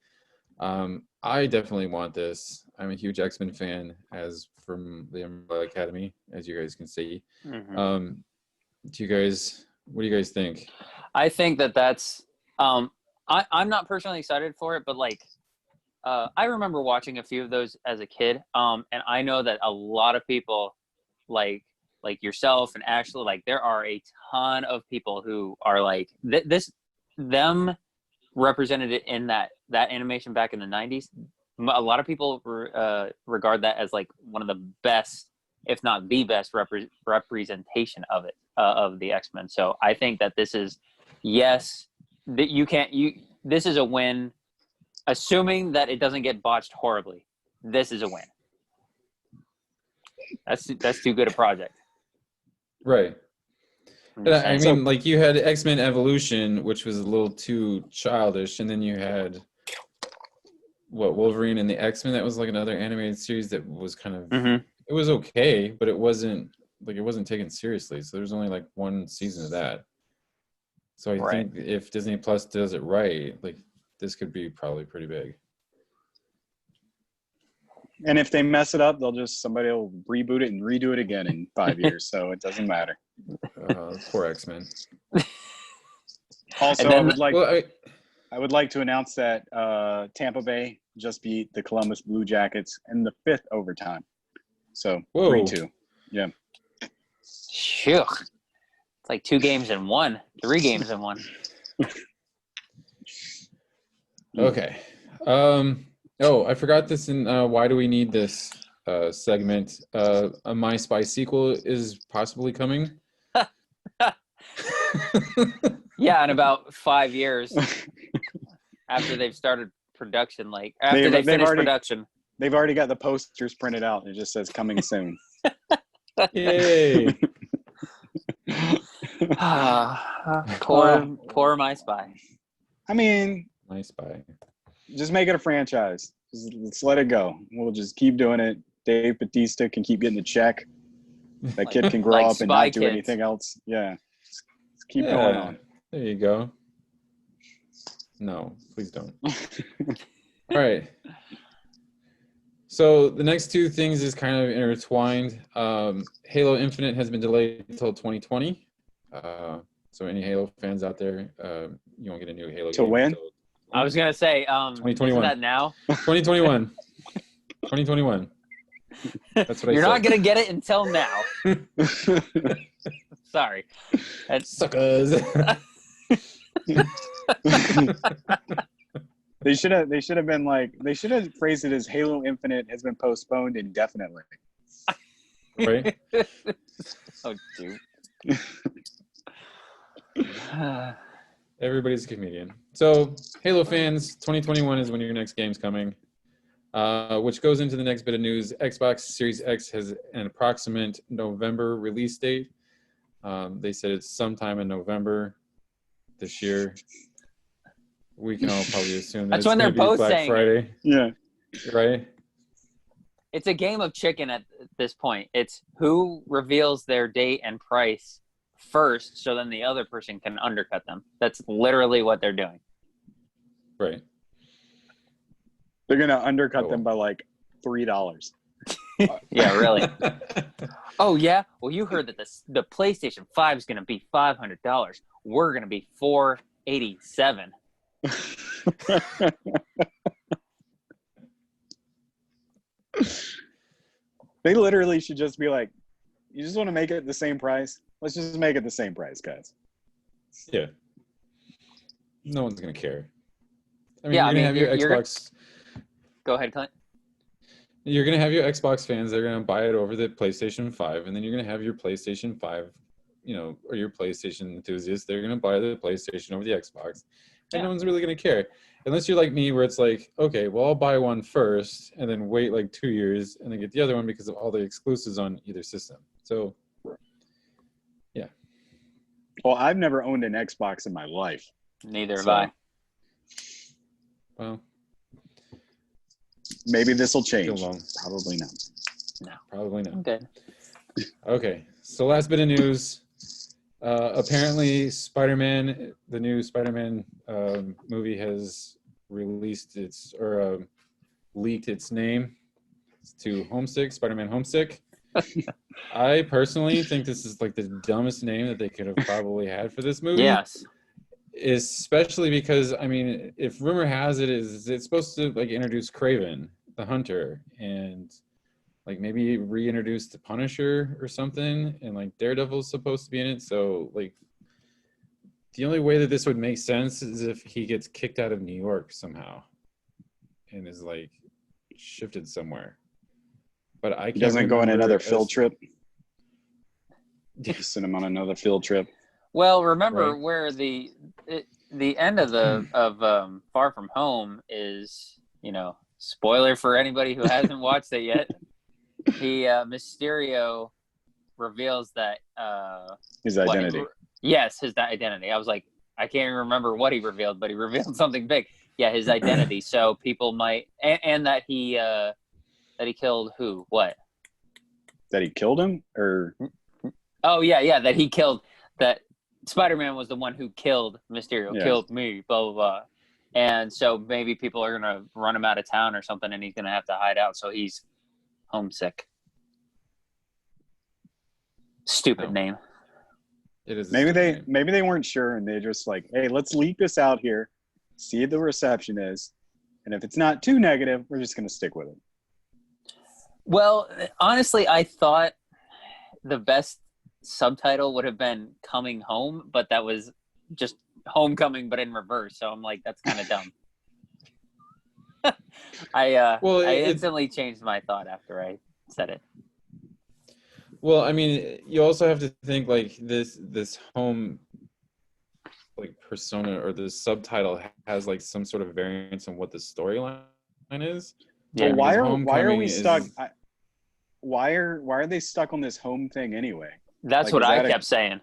I definitely want this. I'm a huge X-Men fan, as from the Umbrella Academy, as you guys can see. Mm-hmm. What do you guys think? I think that's I'm not personally excited for it, but like I remember watching a few of those as a kid, and I know that a lot of people like like yourself and Ashley, like there are a ton of people who are like them represented it in that animation back in the 90s. A lot of people regard that as like one of the best, if not the best representation of it, of the X-Men. So I think that this is, yes, that this is a win, assuming that it doesn't get botched horribly. This is a win. That's too good a project. Right. I mean, like you had X-Men Evolution, which was a little too childish, and then you had Wolverine and the X-Men. That was like another animated series that was kind of it was okay, but it wasn't taken seriously. So there's only like one season of that. So I think if Disney Plus does it right, like this could be probably pretty big. And if they mess it up, somebody will reboot it and redo it again in 5 years. So it doesn't matter. Poor X-Men. Also, I would like to announce that Tampa Bay just beat the Columbus Blue Jackets in the 5th overtime. So 3-2. Yeah. Phew. It's like 2 games in 1, 3 games in 1. Okay. I forgot this in Why Do We Need This segment. A My Spy sequel is possibly coming. Yeah, in about 5 years after they've started production, like after they finished production. They've already got the posters printed out. It just says coming soon. Yay. Poor My Spy. I mean, My Spy. Just make it a franchise. Let's let it go. We'll just keep doing it. Dave Bautista can keep getting the check. That kid can grow up and not do anything else. Yeah. Let's keep going on. There you go. No, please don't. All right. So the next 2 things is kind of intertwined. Halo Infinite has been delayed until 2020. So any Halo fans out there, you won't get a new Halo to game win? I was gonna say, 2021. Isn't that now? 2021. 2021. That's what You're I said. not gonna get it until now. Sorry. That's suckers. They should have been like, they should have phrased it as Halo Infinite has been postponed indefinitely. Right? Oh, dude. Everybody's a comedian. So, Halo fans, 2021 is when your next game's coming, which goes into the next bit of news. Xbox Series X has an approximate November release date. They said it's sometime in November this year. We can all probably assume That's it's when they're going to be both Black saying Friday. Yeah. Right? It's a game of chicken at this point. It's who reveals their date and price first, so then the other person can undercut them. That's literally what they're doing. Right. They're going to undercut them by like $3. Yeah, really. Oh, yeah? Well, you heard that the PlayStation 5 is going to be $500. We're going to be $487. They literally should just be like, you just want to make it the same price? Let's just make it the same price, guys. Yeah. No one's going to care. I mean, you're going to have your Xbox. Go ahead, Clint. You're going to have your Xbox fans. They're going to buy it over the PlayStation 5. And then you're going to have your PlayStation 5, or your PlayStation enthusiasts. They're going to buy the PlayStation over the Xbox. And no one's really going to care. Unless you're like me, where it's like, okay, well, I'll buy one first and then wait like 2 years and then get the other one because of all the exclusives on either system. So, yeah. Well, I've never owned an Xbox in my life. Neither have I. Well, maybe this will change. Probably not. No. Probably not. Okay. Okay. So last bit of news. Apparently, Spider-Man, the new Spider-Man movie, has released leaked its name to Homesick, Spider-Man Homesick. I personally think this is like the dumbest name that they could have probably had for this movie. Yes. Especially because, I mean, if rumor has it, it's supposed to like introduce Kraven, the hunter, and like maybe reintroduce the Punisher or something, and like Daredevil's supposed to be in it. So like the only way that this would make sense is if he gets kicked out of New York somehow and is like shifted somewhere. But I can't. He doesn't go on another remember field trip. Just send him on another field trip. Well, remember Right. where the end of Far From Home is, you know, spoiler for anybody who hasn't watched it yet. He Mysterio reveals that His identity. yes, his identity. I was like, I can't even remember what he revealed, but he revealed something big. Yeah, his identity. So people might, and that he killed who? What? That he killed him, or Oh yeah, that he killed. That Spider-Man was the one who killed Mysterio. Yeah. Killed me. Blah blah blah. And so maybe people are gonna run him out of town or something, and he's gonna have to hide out. So he's homesick. Stupid Oh. name. It is. maybe they weren't sure, and they just like, hey, let's leak this out here, see what the reception is, and if it's not too negative, we're just gonna stick with it. Well, honestly, I thought the best subtitle would have been "Coming Home," but that was just "Homecoming," but in reverse. So I'm like, that's kind of dumb. I instantly changed my thought after I said it. Well, I mean, you also have to think like this home like persona or the subtitle has like some sort of variance on what the storyline is. Yeah. But why are Homecoming we is- stuck? Why are they stuck on this home thing anyway? That's Like, what is I that kept saying.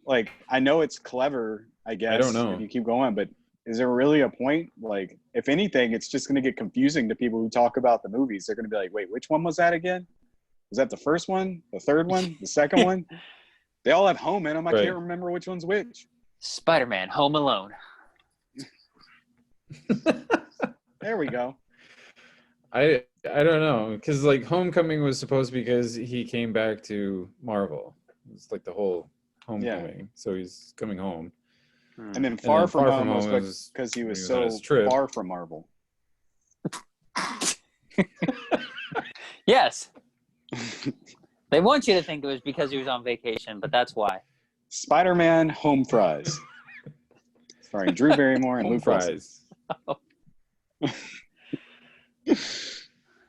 Like, I know it's clever, I guess. I don't know. If you keep going, but is there really a point? Like, if anything, it's just going to get confusing to people who talk about the movies. They're going to be like, wait, which one was that again? Was that the first one, the third one, the second one? They all have home in them. I Right. can't remember which one's which. Spider-Man: Home Alone. There we go. I don't know, because like Homecoming was supposed to be because he came back to Marvel. It's like the whole Homecoming, so he's coming home. And then Far From Home was was because he was on so his trip. far from Marvel. Yes. They want you to think it was because he was on vacation, but that's why. Spider-Man Home Fries. Starring Drew Barrymore and Home Luke Wilson. fries.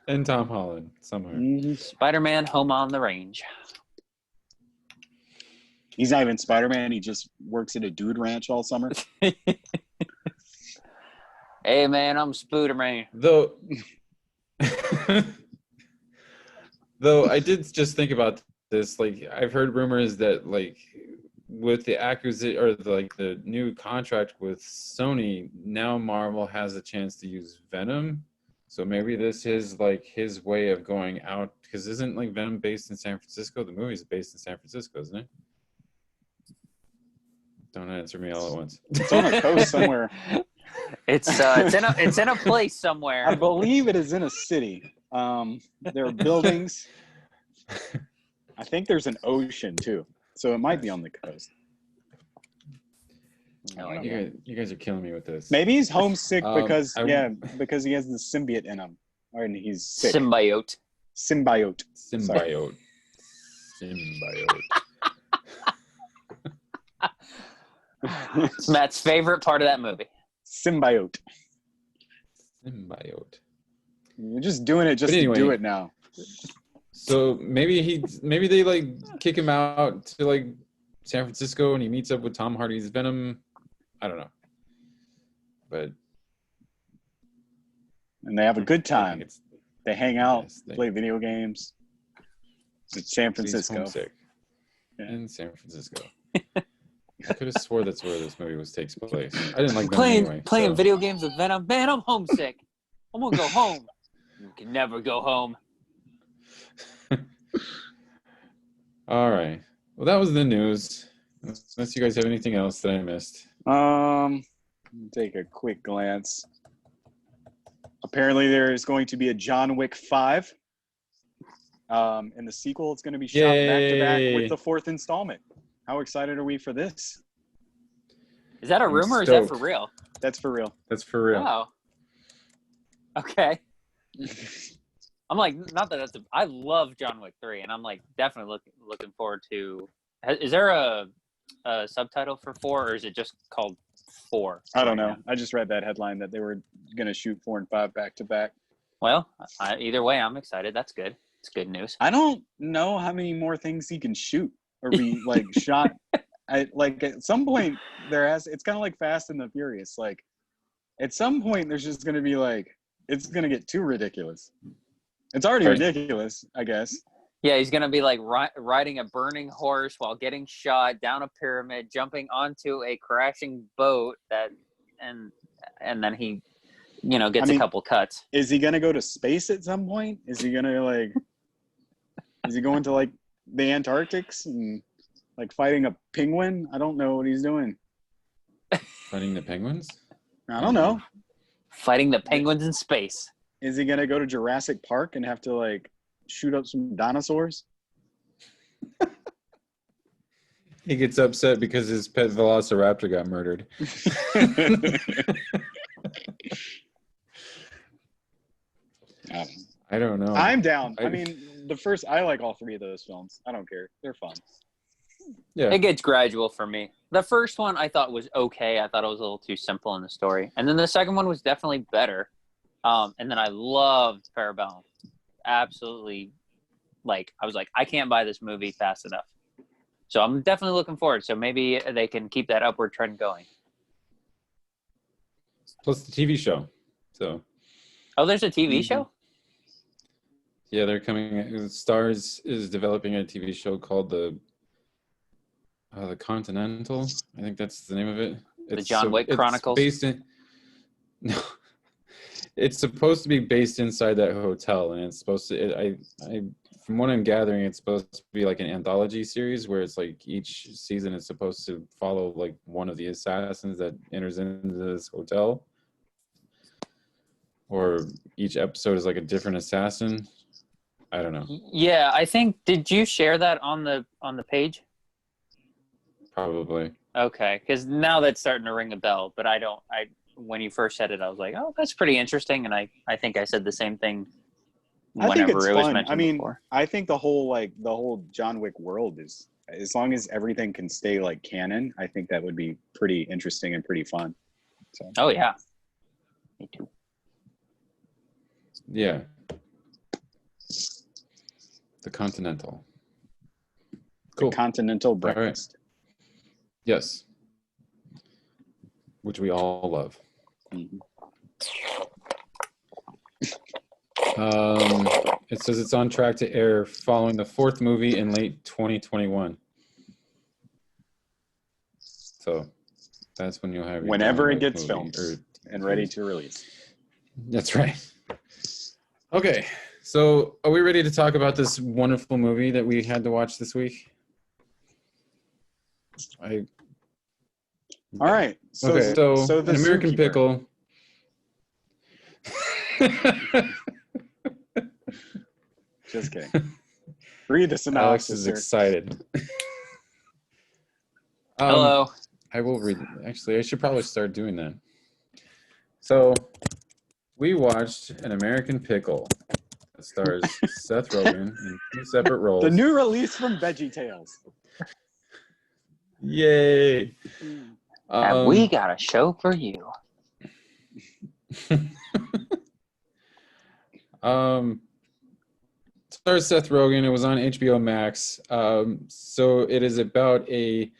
And Tom Holland somewhere. Mhm. Spider-Man: Home on the Range. He's not even Spider-Man. He just works at a dude ranch all summer. Hey man, I'm Spooderman. Though I did just think about this, like I've heard rumors that like with the acquisition or the new contract with Sony, now Marvel has a chance to use Venom. So maybe this is like his way of going out, because isn't like Venom based in San Francisco? The movie's based in San Francisco, isn't it? Don't answer me all at once. It's on a coast somewhere. It's in a place somewhere. I believe it is in a city. There are buildings. I think there's an ocean too, so it might be on the coast. No You idea. guys are killing me with this. Maybe he's homesick because because he has the symbiote in him, and he's sick. Symbiote. Symbiote. Symbiote. It's Matt's favorite part of that movie. Symbiote. Symbiote. You're just doing it just But anyway. to do it now. So maybe they like kick him out to like San Francisco and he meets up with Tom Hardy's Venom. I don't know. But And they have a good time. it's They hang out, Yes, they- play video games. It's San he's Francisco. homesick Yeah. in San Francisco. I could have swore that's where this movie takes place. I didn't like Venom Playing anyway. playing so- video games with Venom. Man, I'm homesick. I'm gonna go home. You can never go home. All right. Well, that was the news. Unless you guys have anything else that I missed. Take a quick glance. Apparently, there is going to be a John Wick 5. And the sequel is going to be shot back to back Yay. with the fourth installment. How excited are we for this? Is that a I'm rumor or is that for stoked. real? That's for real. That's for real. Wow. Okay. I'm like, not that I love John Wick 3, and I'm like definitely looking forward to. Is there a subtitle for 4, or is it just called 4? I don't know. I just read that headline that they were going to shoot 4 and 5 back to back. Well, either way, I'm excited. That's good. It's good news. I don't know how many more things he can shoot or be like shot. Like at some point it's kind of like Fast and the Furious. Like at some point there's just going to be like, it's going to get too ridiculous. It's already ridiculous, I guess. Yeah, he's gonna be like riding a burning horse while getting shot down a pyramid, jumping onto a crashing boat and then he, gets a couple cuts. Is he gonna go to space at some point? Is he gonna like? Is he going to like the Antarctics and like fighting a penguin? I don't know what he's doing. Fighting the penguins? I don't know. Fighting the penguins in space. Is he gonna go to Jurassic Park and have to like shoot up some dinosaurs? He gets upset because his pet velociraptor got murdered. I don't know. I'm down. I mean, I like all 3 of those films. I don't care. They're fun. Yeah. It gets gradual for me. The first one I thought was okay. I thought it was a little too simple in the story. And then the second one was definitely better. And then I loved Parabellum. Absolutely. Like, I was like, I can't buy this movie fast enough. So I'm definitely looking forward. So maybe they can keep that upward trend going. Plus the TV show. So. Oh, there's a TV show? Yeah, they're coming. Stars is developing a TV show called the Continental. I think that's the name of it. The John Wick Chronicles. No, it's supposed to be based inside that hotel, and it's supposed to. From what I'm gathering, it's supposed to be like an anthology series where it's like each season is supposed to follow like one of the assassins that enters into this hotel, or each episode is like a different assassin. I don't know. Yeah, I think. Did you share that on the page? Probably. Okay, because now that's starting to ring a bell. But when you first said it, I was like, oh, that's pretty interesting, and I think I said the same thing. I think it's it was fun. mentioned I mean, before. I think the whole John Wick world is, as long as everything can stay like canon, I think that would be pretty interesting and pretty fun. So. Oh yeah, me too. Yeah. The Continental. Cool. The Continental breakfast. Right. Yes. Which we all love. Mm-hmm. It says it's on track to air following the 4th movie in late 2021. So that's when you'll have your whenever it gets filmed and ready to release. That's right. Okay, so are we ready to talk about this wonderful movie that we had to watch this week? All right. So, okay, so the An American Pickle. Just kidding. Read the synopsis. Alex is excited. Hello. I will read. Actually, I should probably start doing that. So, we watched An American Pickle. That stars Seth Rogan in 2 separate roles. The new release from VeggieTales. Yay! And we got a show for you. Stars Seth Rogen. It was on HBO Max. So it is about a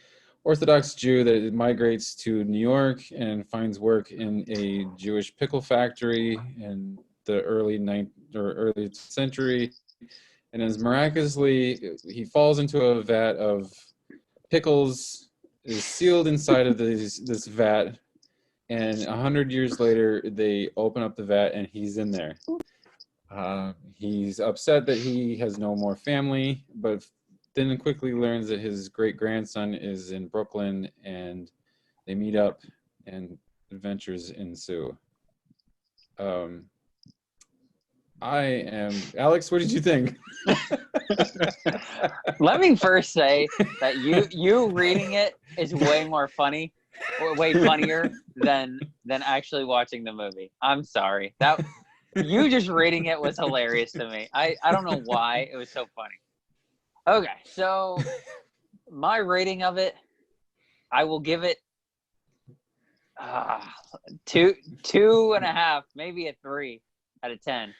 Orthodox Jew that migrates to New York and finds work in a Jewish pickle factory in the early 9th century, and is miraculously he falls into a vat of pickles, is sealed inside of this vat, and 100 years later they open up the vat and he's in there. He's upset that he has no more family, but then quickly learns that his great-grandson is in Brooklyn, and they meet up and adventures ensue. Alex, what did you think? Let me first say that you reading it is way funnier than actually watching the movie. I'm sorry. You just reading it was hilarious to me. I don't know why. It was so funny. Okay, so my rating of it, I will give it 2.5, maybe a 3 out of 10.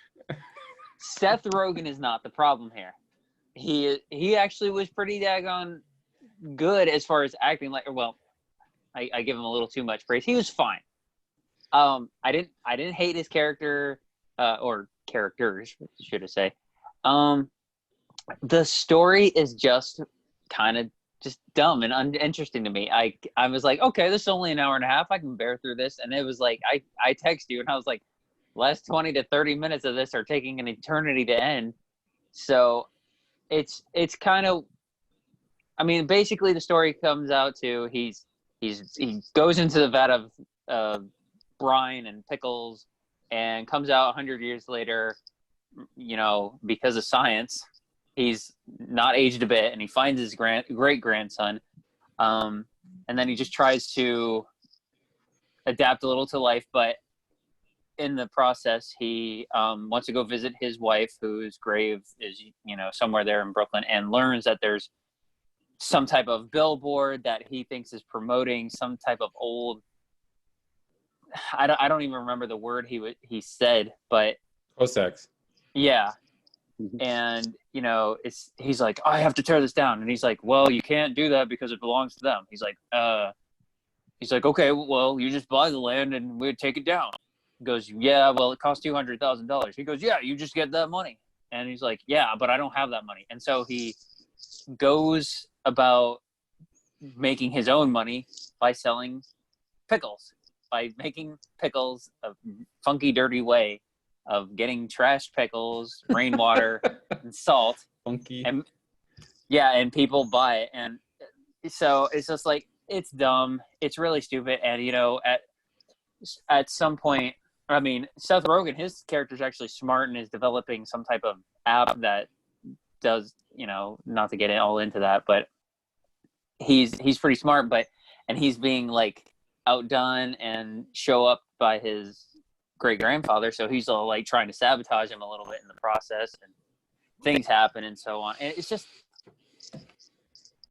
Seth Rogen is not the problem here. He actually was pretty daggone good as far as acting. Like, well, I give him a little too much praise. He was fine. I didn't hate his character, or characters, should I say. The story is just kind of just dumb and uninteresting to me. I was like, okay, this is only an hour and a half. I can bear through this. And it was like, I text you and I was like, last 20 to 30 minutes of this are taking an eternity to end. So it's kind of, I mean, basically the story comes out to he goes into the vat of brine and pickles and comes out 100 years later, because of science. He's not aged a bit, and he finds his great-grandson. And then he just tries to adapt a little to life, but in the process, he wants to go visit his wife, whose grave is, somewhere there in Brooklyn, and learns that there's some type of billboard that he thinks is promoting some type of old, I don't even remember the word he said, but Cossacks. Yeah. And, he's like, I have to tear this down. And he's like, well, you can't do that because it belongs to them. He's like, okay, well, you just buy the land and we'd take it down. He goes, yeah, well, it costs $200,000. He goes, yeah, you just get that money. And he's like, yeah, but I don't have that money. And so he goes about making his own money by selling pickles, by making pickles a funky, dirty way of getting trash pickles, rainwater, and salt. Funky. And people buy it. And so it's just like, it's dumb. It's really stupid. And, at some point, I mean, Seth Rogen, his character's actually smart and is developing some type of app that does, not to get all into that, but he's pretty smart, and he's being like outdone and show up by his great grandfather, so he's all like trying to sabotage him a little bit in the process, and things happen and so on. And it's just,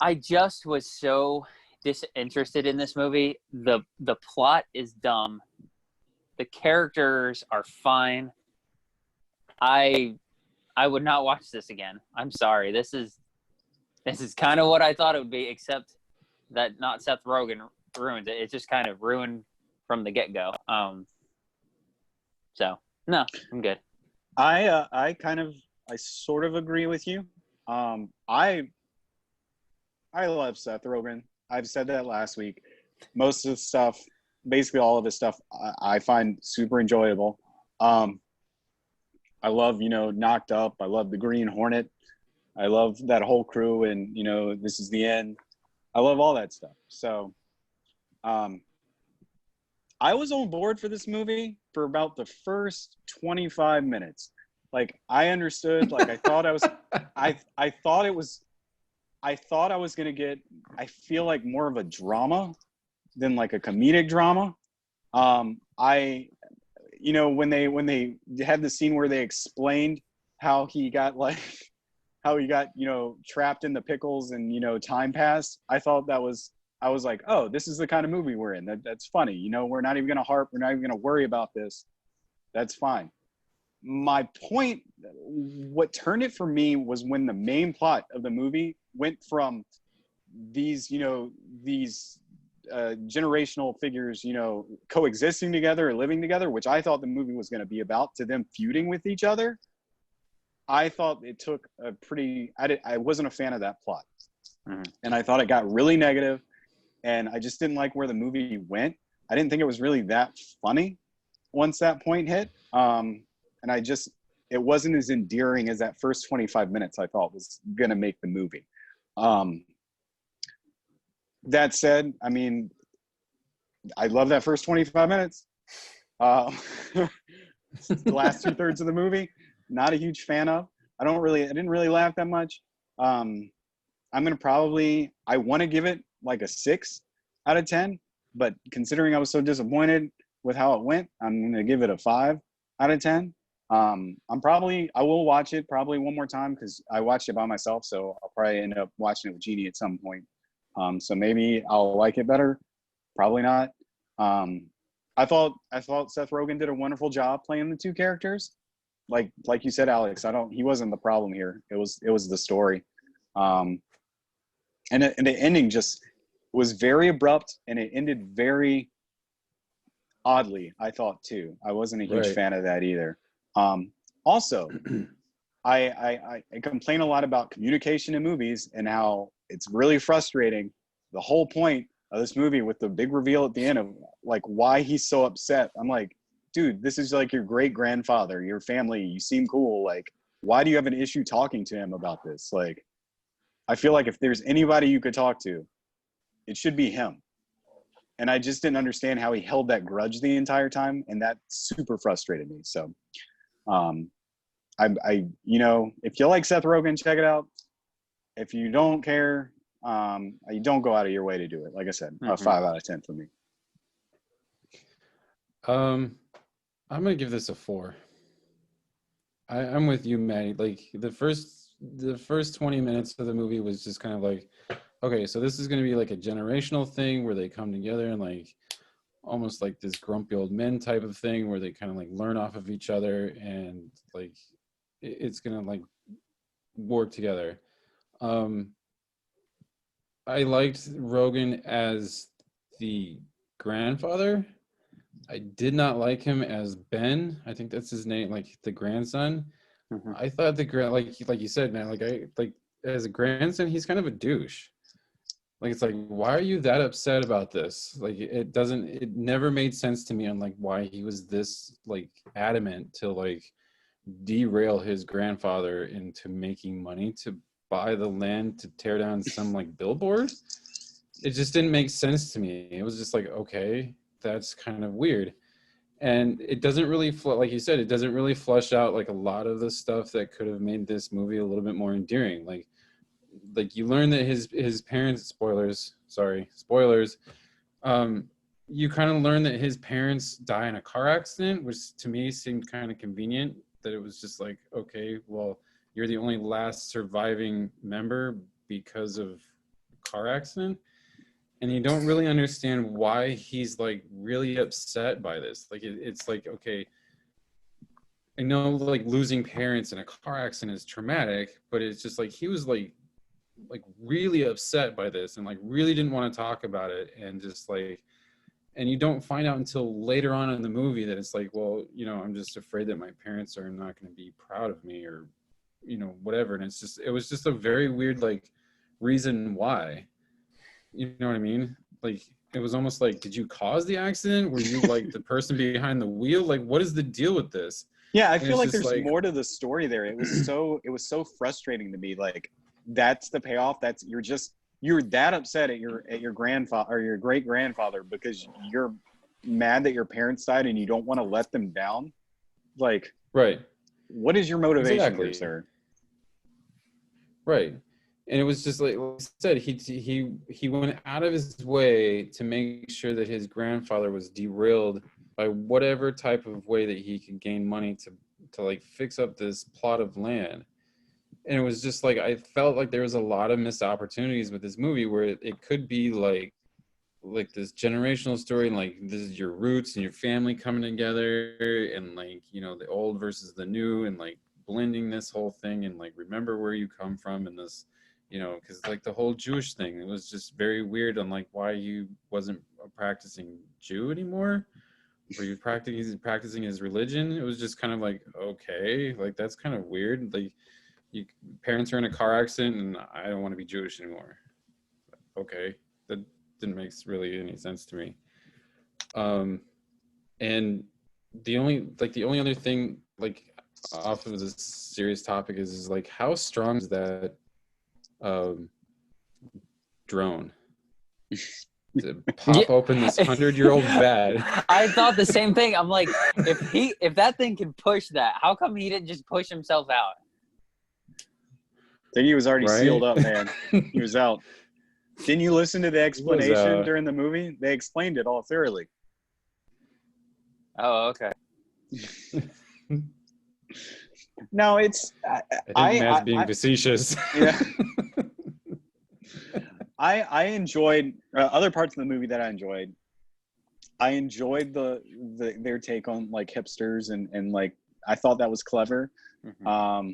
I just was so disinterested in this movie. The plot is dumb. The characters are fine. I would not watch this again. I'm sorry. This is kind of what I thought it would be, except that not Seth Rogen ruined it. It's just kind of ruined from the get-go. So no, I'm good. I sort of agree with you. I love Seth Rogen. I've said that last week. Most of the stuff, basically all of his stuff, I find super enjoyable. I love, Knocked Up. I love The Green Hornet. I love that whole crew, and This Is the End. I love all that stuff. So, I was on board for this movie for about the first 25 minutes. Like, I understood. Like, I thought I was, I thought I was gonna get, I feel like, more of a drama than like a comedic drama. When they had the scene where they explained how he got trapped in the pickles and time passed, I was like, oh, this is the kind of movie we're in. That's funny. We're not even gonna we're not even gonna worry about this. That's fine. My point, what turned it for me, was when the main plot of the movie went from these generational figures, coexisting together or living together, which I thought the movie was going to be about, to them feuding with each other. I thought it took I wasn't a fan of that plot. Mm-hmm. And I thought it got really negative, and I just didn't like where the movie went. I didn't think it was really that funny once that point hit. And it wasn't as endearing as that first 25 minutes I thought was going to make the movie. That said, I mean, I love that first 25 minutes. The last 2/3 of the movie, not a huge fan of. I didn't really laugh that much. I want to give it like a 6 out of 10, but considering I was so disappointed with how it went, I'm going to give it a 5 out of 10. I will watch it probably one more time because I watched it by myself, so I'll probably end up watching it with Jeannie at some point. So maybe I'll like it better. Probably not. I thought Seth Rogen did a wonderful job playing the two characters. Like you said, Alex, he wasn't the problem here. It was the story. And the ending just was very abrupt, and it ended very oddly, I thought too. I wasn't a huge fan of that either. Also, I complain a lot about communication in movies and how it's really frustrating. The whole point of this movie with the big reveal at the end of like why he's so upset. I'm like, dude, this is like your great grandfather, your family. You seem cool. Like, why do you have an issue talking to him about this? Like, I feel like if there's anybody you could talk to, it should be him. And I just didn't understand how he held that grudge the entire time, and that super frustrated me. So, I you know, if you like Seth Rogen, check it out. If you don't care, you don't go out of your way to do it. Like I said, a 5 out of 10 for me. I'm gonna give this a 4. I'm with you, Maddie. Like the first 20 minutes of the movie was just kind of like, okay, so this is gonna be like a generational thing where they come together and like almost like this grumpy old men type of thing where they kind of like learn off of each other and like it's gonna like work together. I liked Rogan as the grandfather. I did not like him as Ben. I think that's his name, like the grandson. I thought like you said, man, like as a grandson, he's kind of a douche. Like it's like, why are you that upset about this? Like it never made sense to me on like why he was this like adamant to like derail his grandfather into making money to buy the land to tear down some like billboard. It just didn't make sense to me. It was just like, okay, that's kind of weird. And it doesn't really like you said, it doesn't really flush out like a lot of the stuff that could have made this movie a little bit more endearing. Like you learn that his parents, spoilers, you kind of learn that his parents die in a car accident, which to me seemed kind of convenient, that it was just like, okay, well, you're the only last surviving member because of a car accident. And you don't really understand why he's like really upset by this. Like it's like, okay, I know like losing parents in a car accident is traumatic, but it's just like he was like really upset by this and like really didn't want to talk about it, and just like, and you don't find out until later on in the movie that it's like, well, you know, I'm just afraid that my parents are not going to be proud of me, or you know, whatever. And it was just a very weird like reason why. You know what I mean? Like it was almost like, did you cause the accident? Were you like the person behind the wheel? Like, what is the deal with this? Yeah, I feel like there's like more to the story there. It was so frustrating to me. Like that's the payoff. You're that upset at your grandfather or your great grandfather because you're mad that your parents died and you don't want to let them down. Like, right. What is your motivation here, sir? Right. And it was just like I said, he went out of his way to make sure that his grandfather was derailed by whatever type of way that he could gain money to like fix up this plot of land. And it was just like, I felt like there was a lot of missed opportunities with this movie where it could be like this generational story, and like this is your roots and your family coming together, and like, you know, the old versus the new, and like blending this whole thing, and like remember where you come from, and this, you know, because like the whole Jewish thing, it was just very weird on like why he wasn't a practicing Jew anymore, or he was practicing his religion. It was just kind of like, okay, like that's kind of weird. Like parents are in a car accident and I don't want to be Jewish anymore. Okay, that didn't make really any sense to me. And the only other thing like off of this serious topic is like, how strong is that drone to pop open this 100-year-old vat? I thought the same thing. I'm like, if that thing can push that, how come he didn't just push himself out? I think he was already sealed up, man. He was out. Didn't you listen to the explanation during the movie? They explained it all thoroughly. Oh, okay. No, it's I think Matt's being facetious. Yeah. I enjoyed other parts of the movie that I enjoyed. I enjoyed their take on like hipsters and like I thought that was clever. Mm-hmm.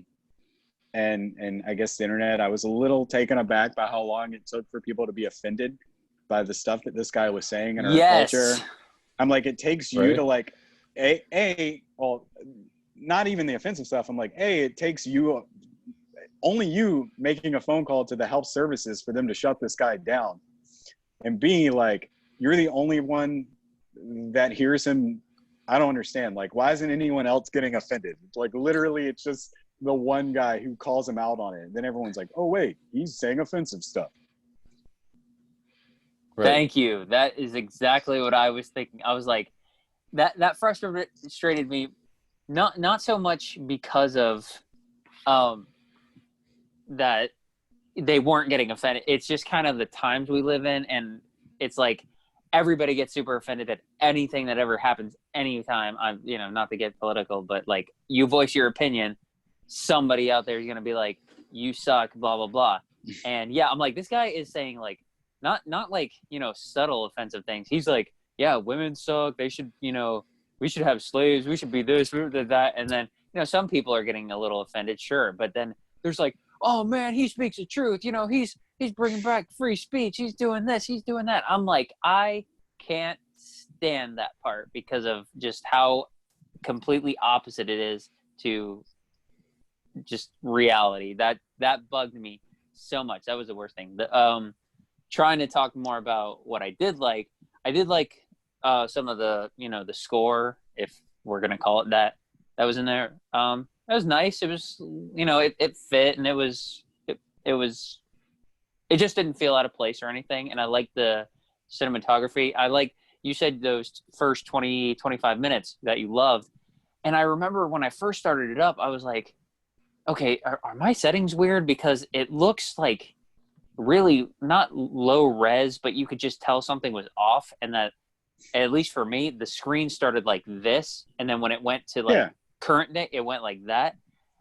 And I guess the internet, I was a little taken aback by how long it took for people to be offended by the stuff that this guy was saying in our culture. I'm like, it takes you to like, well, not even the offensive stuff. I'm like, it takes you, only you making a phone call to the health services for them to shut this guy down. And B, like, you're the only one that hears him. I don't understand. Like, why isn't anyone else getting offended? Like, literally, it's just the one guy who calls him out on it. And then everyone's like, oh, wait, he's saying offensive stuff. Right. Thank you. That is exactly what I was thinking. I was like, that frustrated me, not so much because of that they weren't getting offended. It's just kind of the times we live in, and it's like everybody gets super offended at anything that ever happens anytime. I'm, not to get political, but like you voice your opinion, somebody out there is going to be like, you suck, blah, blah, blah. And yeah, I'm like, this guy is saying like, not like, subtle offensive things. He's like, yeah, women suck. They should, we should have slaves. We should be this, we should that. And then, some people are getting a little offended, sure. But then there's like, oh man, he speaks the truth. He's bringing back free speech. He's doing this. He's doing that. I'm like, I can't stand that part because of just how completely opposite it is to just reality. That bugged me so much. That was the worst thing. Trying to talk more about what I did like. I did like some of the, the score, if we're going to call it that was in there. That was nice. It was, it fit, and it just didn't feel out of place or anything. And I liked the cinematography. I like, you said those first 20, 25 minutes that you loved. And I remember when I first started it up, I was like, okay, are my settings weird? Because it looks like really not low res, but you could just tell something was off. And that, at least for me, the screen started like this. And then when it went to like current day, it went like that.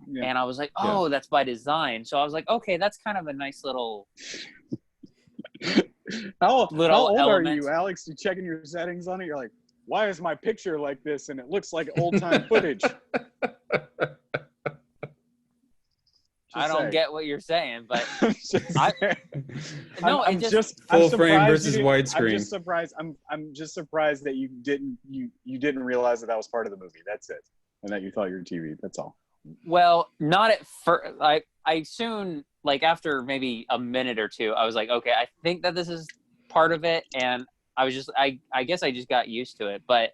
Yeah. And I was like, oh, that's by design. So I was like, okay, that's kind of a nice little how old element. Are you, Alex? You checking your settings on it? You're like, why is my picture like this? And it looks like old-time footage. I don't get what you're saying, but I'm just full frame versus widescreen. I'm just surprised that you didn't realize that was part of the movie. That's it, and that you thought you were TV. That's all. Well, not at first. I soon, like after maybe a minute or two, I was like, okay, I think that this is part of it, and I was just, I guess I just got used to it. But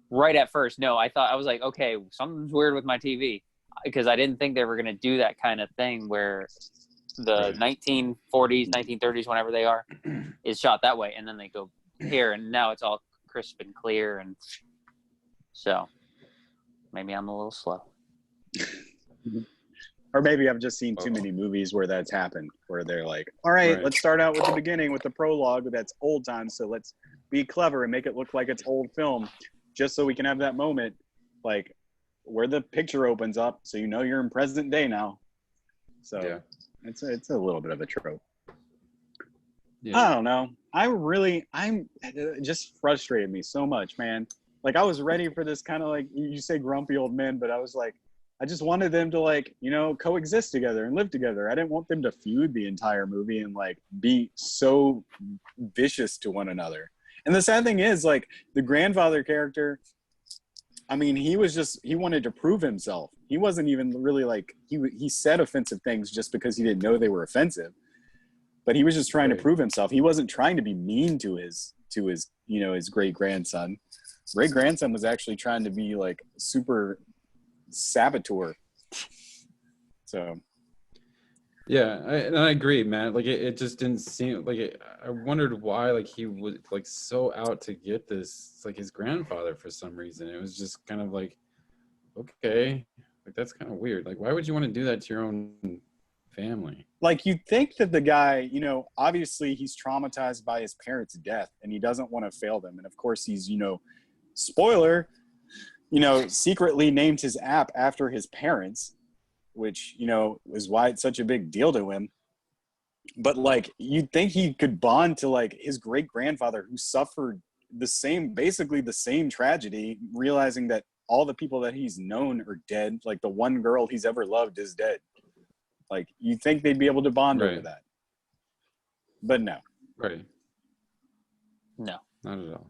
right at first, no, I was like, okay, something's weird with my TV, because I didn't think they were going to do that kind of thing where the 1940s, 1930s, whenever they are, is shot that way, and then they go here, and now it's all crisp and clear, and so maybe I'm a little slow. Or maybe I've just seen too many movies where that's happened, where they're like, all right, let's start out with the beginning with the prologue that's old times, so let's be clever and make it look like it's old film, just so we can have that moment like where the picture opens up, so you're in present day now. So it's a little bit of a trope. I don't know. It just frustrated me so much, man. Like, I was ready for this kind of, like, you say grumpy old men, but I was like, I just wanted them to, like, coexist together and live together. I didn't want them to feud the entire movie and, like, be so vicious to one another. And the sad thing is, like, the grandfather character, I mean, he wanted to prove himself. He wasn't even really, like, he said offensive things just because he didn't know they were offensive. But he was just trying to prove himself. He wasn't trying to be mean to his his great-grandson. Great-grandson was actually trying to be, like, super saboteur. So yeah, I agree, man. Like, it just didn't seem like it. I wondered why, like, he was like so out to get this, like, his grandfather for some reason. It was just kind of like, okay, like, that's kind of weird. Like, why would you want to do that to your own family? Like, you'd think that the guy, obviously he's traumatized by his parents' death and he doesn't want to fail them. And of course he's, spoiler, secretly named his app after his parents, which, is why it's such a big deal to him. But like, you'd think he could bond to like his great grandfather who suffered basically the same tragedy, realizing that all the people that he's known are dead. Like the one girl he's ever loved is dead. Like, you think they'd be able to bond over that. But no. Right. No. Not at all.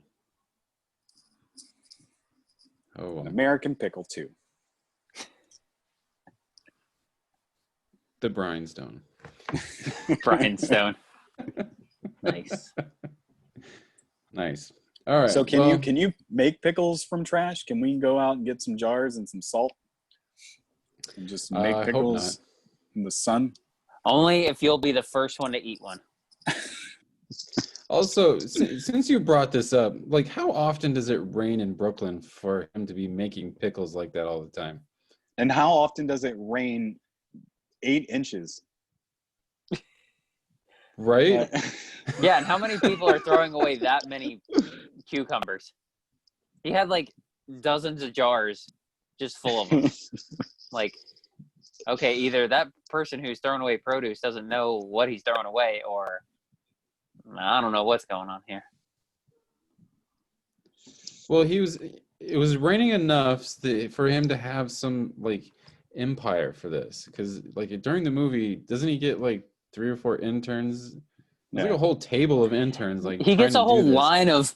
Oh, well. American Pickle 2. The Brine Stone. Brian Stone. Nice. Nice. All right. So can you make pickles from trash? Can we go out and get some jars and some salt and just make pickles in the sun? Only if you'll be the first one to eat one. Also, since you brought this up, like, how often does it rain in Brooklyn for him to be making pickles like that all the time? And how often does it rain 8 inches? Right? Yeah, and how many people are throwing away that many cucumbers? He had like dozens of jars just full of them. Like, okay, either that person who's throwing away produce doesn't know what he's throwing away, or I don't know what's going on here. Well, it was raining enough for him to have some like empire for this, because like during the movie, doesn't he get like 3 or 4 interns? There's like a whole table of interns. Like, he gets a whole line of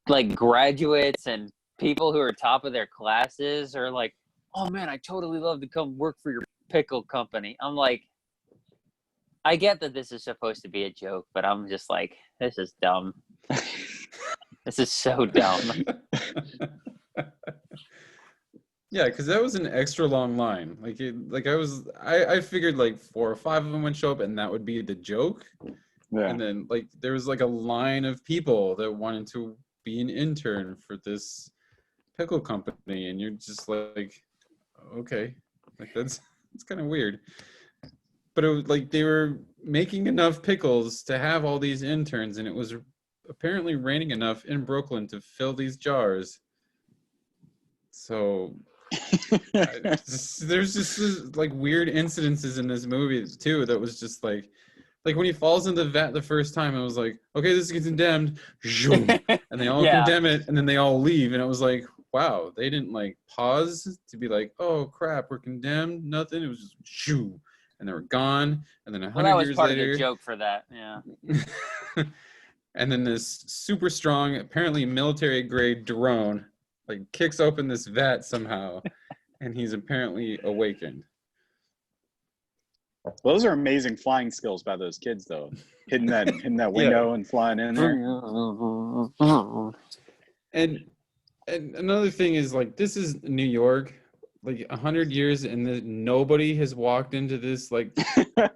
like graduates and people who are top of their classes are like, oh man, I totally love to come work for your pickle company. I'm like, I get that this is supposed to be a joke, but I'm just like, this is dumb. This is so dumb. Yeah, because that was an extra long line. I figured like 4 or 5 of them would show up, and that would be the joke. Yeah. And then like there was like a line of people that wanted to be an intern for this pickle company, and you're just like, okay, like it's kind of weird. But it was like they were making enough pickles to have all these interns, and it was apparently raining enough in Brooklyn to fill these jars. So there's just like weird incidences in this movie too that was just like when he falls into the vat the first time, it was like, okay, this gets condemned, and they all condemn it, and then they all leave, and it was like, wow, they didn't like pause to be like, oh crap, we're condemned, nothing. It was just shoo, and they were gone, and then 100 years later. That was part of the joke for that, yeah. And then this super strong, apparently military grade drone like kicks open this vat somehow, and he's apparently awakened. Those are amazing flying skills by those kids, though. Hitting that window and flying in there. And another thing is, like, this is New York, like 100 years, and nobody has walked into this like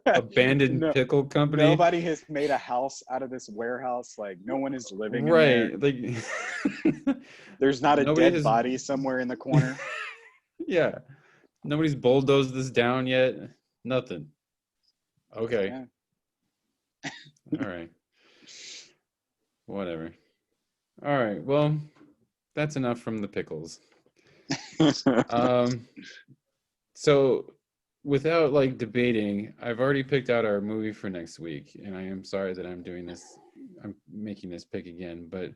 abandoned pickle company. Nobody has made a house out of this warehouse. Like, no one is living in there. Like, there's not a dead body somewhere in the corner. Yeah, nobody's bulldozed this down yet. Nothing. Okay. Yeah. All right. Whatever. All right. Well, that's enough from the pickles. So without like debating, I've already picked out our movie for next week, and I am sorry that I'm doing this. I'm making this pick again, but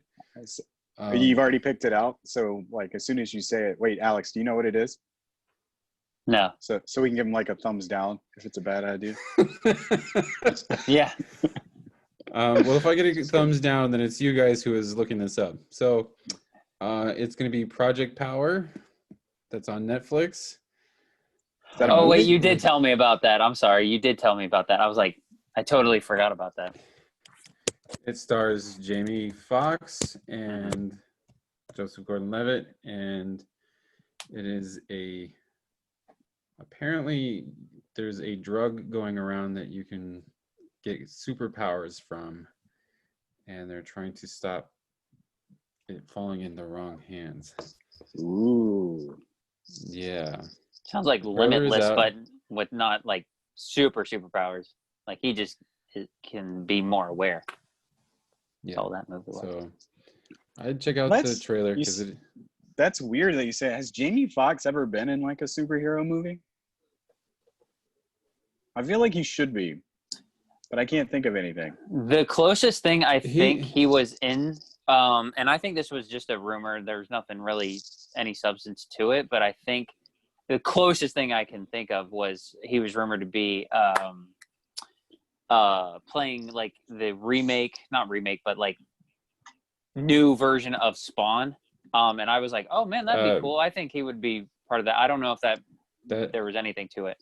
you've already picked it out. So like, as soon as you say it, wait, Alex, do you know what it is? No. So we can give him like a thumbs down if it's a bad idea. Yeah. Well, if I get a thumbs down, then it's you guys who is looking this up. So it's going to be Project Power. That's on Netflix. Oh, wait, you did tell me about that. I'm sorry. You did tell me about that. I was like, I totally forgot about that. It stars Jamie Foxx and Joseph Gordon-Levitt, and it is apparently there's a drug going around that you can get superpowers from, and they're trying to stop it falling in the wrong hands. Ooh. Yeah. Sounds like Limitless, but with not like superpowers. Like he just can be more aware. Yeah. That's all that movie was. So I'd check out the trailer because That's weird that you say. Has Jamie Foxx ever been in like a superhero movie? I feel like he should be, but I can't think of anything. The closest thing I think he was in, and I think this was just a rumor. There's nothing really any substance to it, but I think the closest thing I can think of was he was rumored to be playing like the not remake, but like new version of Spawn. And I was like, oh man, that'd be cool. I think he would be part of that. I don't know if that there was anything to it.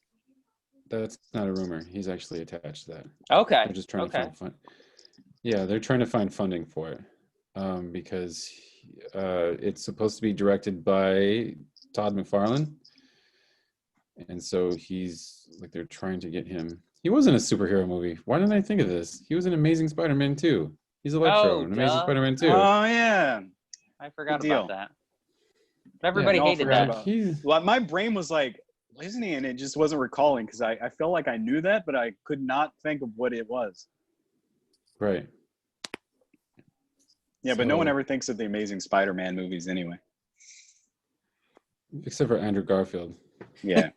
That's not a rumor. He's actually attached to that. Okay. They're just trying to find fun. Yeah, they're trying to find funding for it because it's supposed to be directed by Todd McFarlane. And so they're trying to get him. He was in a superhero movie. Why didn't I think of this? He was in Amazing Spider-Man 2. He's Electro in Amazing Spider-Man 2. Oh, yeah. I forgot about that. Everybody hated that. Well, my brain was like, isn't he? And it just wasn't recalling because I felt like I knew that, but I could not think of what it was. Right. Yeah, but no one ever thinks of the Amazing Spider-Man movies anyway. Except for Andrew Garfield. Yeah.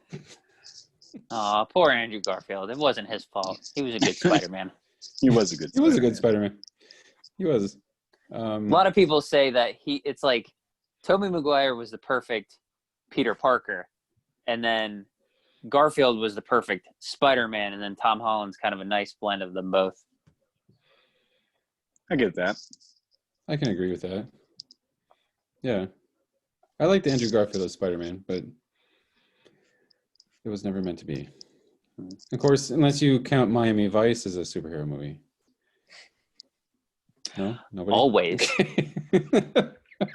Aw, poor Andrew Garfield. It wasn't his fault. He was a good Spider-Man. He was a good Spider-Man. He was a good Spider-Man. He was. A lot of people say that it's like Tobey Maguire was the perfect Peter Parker, and then Garfield was the perfect Spider-Man, and then Tom Holland's kind of a nice blend of them both. I get that. I can agree with that. Yeah. I liked Andrew Garfield as Spider-Man, but it was never meant to be. Of course, unless you count Miami Vice as a superhero movie. No? Nobody? Always.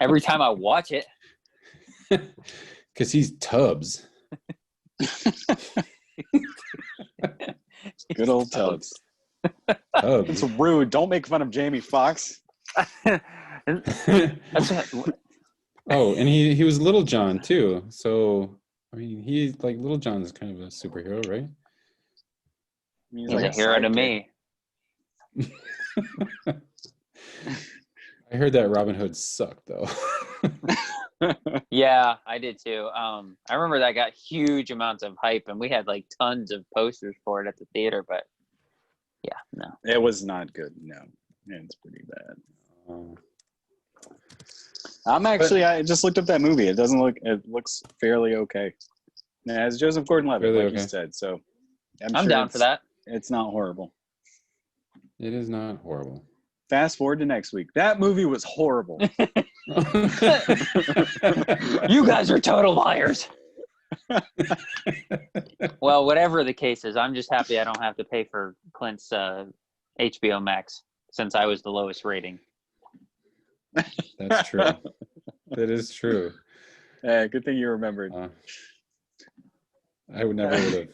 Every time I watch it. Because he's Tubbs. Good old Tubbs. It's rude. Don't make fun of Jamie Foxx. Oh, and he was Little John too. So I mean, he's like Little John is kind of a superhero, right? He's like a hero to me. I heard that Robin Hood sucked though. Yeah, I did too. I remember that got huge amounts of hype, and we had like tons of posters for it at the theater. But yeah, no, it was not good. No, it's pretty bad. I just looked up that movie. It looks fairly okay. It has Joseph Gordon-Levitt, like you said. So I'm sure down for that. It's not horrible. It is not horrible. Fast forward to next week. That movie was horrible. You guys are total liars. Well, whatever the case is, I'm just happy I don't have to pay for Clint's HBO Max since I was the lowest rating. That's true. That is true. Good thing you remembered. I would never have.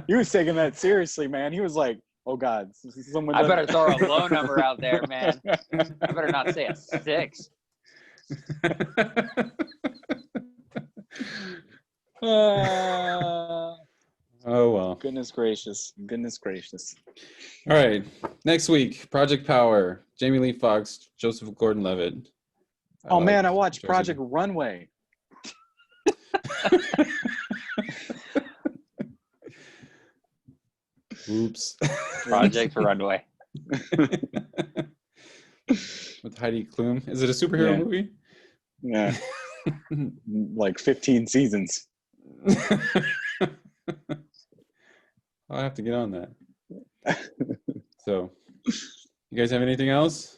He was taking that seriously, man. He was like, oh, God. I better throw a low number out there, man. I better not say a 6. Oh, well. Goodness gracious. All right. Next week, Project Power. Jamie Lee Foxx, Joseph Gordon-Levitt. Oh, man, I watched Project Runway. Oops. Project Runway. With Heidi Klum. Is it a superhero movie? Yeah. Like 15 seasons. I'll have to get on that. So, you guys have anything else?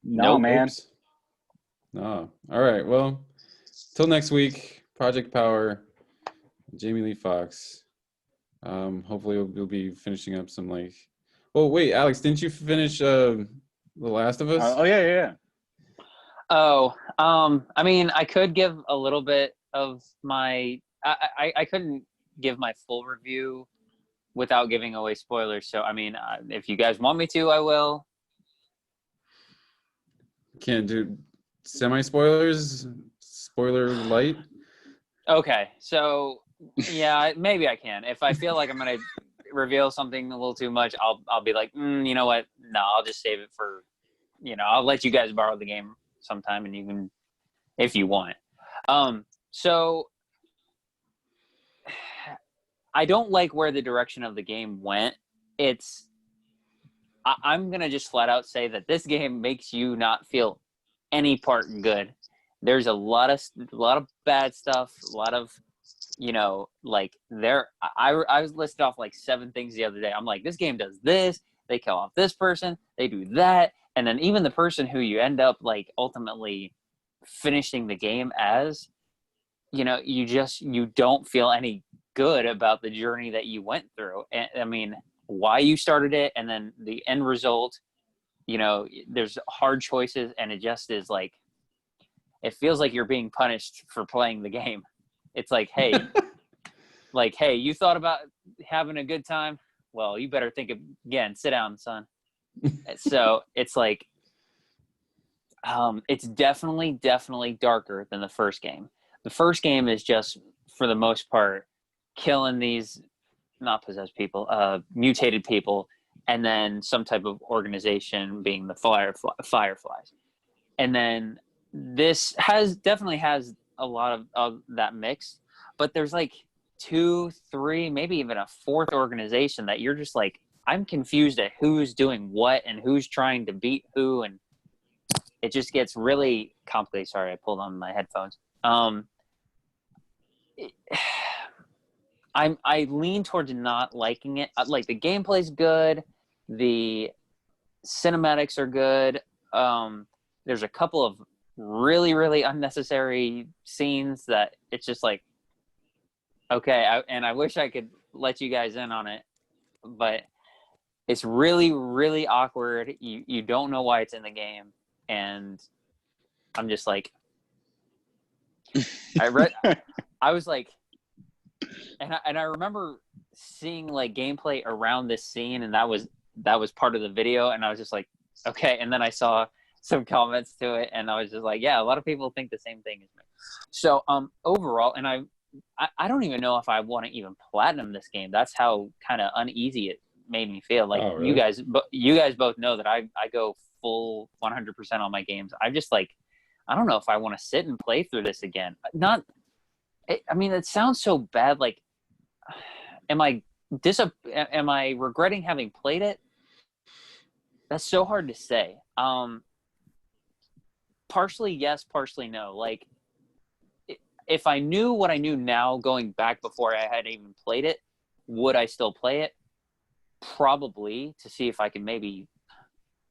No, man. Oops. No. All right. Well, till next week, Project Power, Jamie Lee Foxx. Hopefully we'll be finishing up some like. Oh wait, Alex, didn't you finish The Last of Us? Oh yeah. Oh, I mean, I could give a little bit of my. I couldn't give my full review without giving away spoilers. So I mean, if you guys want me to, I will. Can't do semi-spoilers. Spoiler light. Okay, so yeah, maybe I can. If I feel like I'm gonna reveal something a little too much, I'll be like, you know what? No, I'll just save it for I'll let you guys borrow the game sometime, and you can, if you want. So I don't like where the direction of the game went. I'm going to just flat out say that this game makes you not feel any part good. There's a lot of bad stuff, a lot of, I was listed off like 7 things the other day. I'm like, this game does this, they kill off this person, they do that. And then even the person who you end up like ultimately finishing the game as, you don't feel any good about the journey that you went through. And I mean, why you started it, and then the end result, there's hard choices, and it just is like, it feels like you're being punished for playing the game. It's like, hey, you thought about having a good time? Well, you better think again. Sit down, son. So it's like, it's definitely darker than the first game. The first game is just, for the most part, killing these not possessed people, mutated people, and then some type of organization being the Fireflies. And then this definitely has a lot of that mix, but there's like 2, 3, maybe even a 4th organization that you're just like, I'm confused at who's doing what and who's trying to beat who, and it just gets really complicated. Sorry, I pulled on my headphones. I lean towards not liking it. Like, the gameplay's good, the cinematics are good. There's a couple of really, really unnecessary scenes that it's just like, okay, and I wish I could let you guys in on it, but it's really, really awkward. You don't know why it's in the game, and I'm just like, I was like, and I remember seeing like gameplay around this scene, and that was part of the video, and I was just like, okay. And then I saw some comments to it, and I was just like, yeah, a lot of people think the same thing as me. So overall, and I don't even know if I want to even platinum this game. That's how kind of uneasy it made me feel. Like, oh, really? you guys both know that I go full 100% on my games. I'm just like, I don't know if I want to sit and play through this again. I mean, it sounds so bad. Like, am I regretting having played it? That's so hard to say. Partially yes, partially no. Like, if I knew what I knew now, going back before I had even played it, would I still play it? Probably, to see if I can maybe,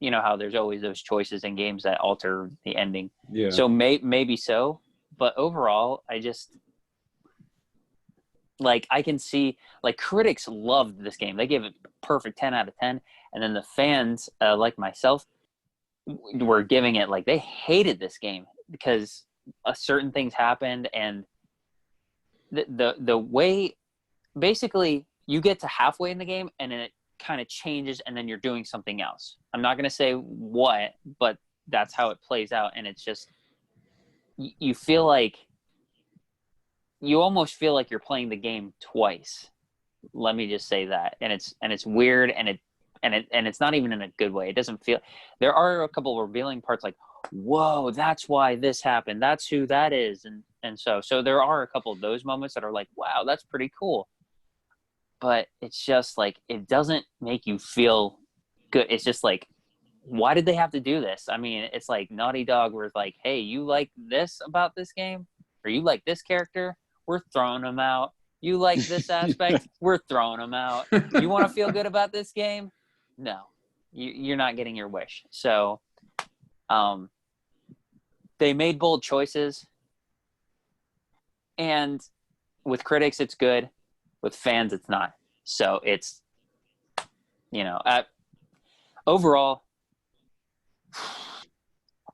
how there's always those choices in games that alter the ending. Yeah. So maybe so, but overall, I just, like, I can see, like, critics loved this game. They gave it a perfect 10 out of 10. And then the fans, like myself, were giving it, like, they hated this game because certain things happened, and the way, basically, you get to halfway in the game and then it kind of changes, and then you're doing something else. I'm not going to say what, but that's how it plays out. And it's just, you feel like, you almost feel like you're playing the game twice. Let me just say that. And it's weird, and it's not even in a good way. It doesn't feel, there are a couple of revealing parts, like, whoa, that's why this happened. That's who that is. And so there are a couple of those moments that are like, wow, that's pretty cool. But it's just like, it doesn't make you feel good. It's just like, why did they have to do this? I mean, it's like Naughty Dog, where it's like, hey, you like this about this game? Or you like this character? We're throwing them out. You like this aspect? We're throwing them out. You want to feel good about this game? No, you're not getting your wish. So they made bold choices, and with critics it's good, with fans it's not. So it's, overall,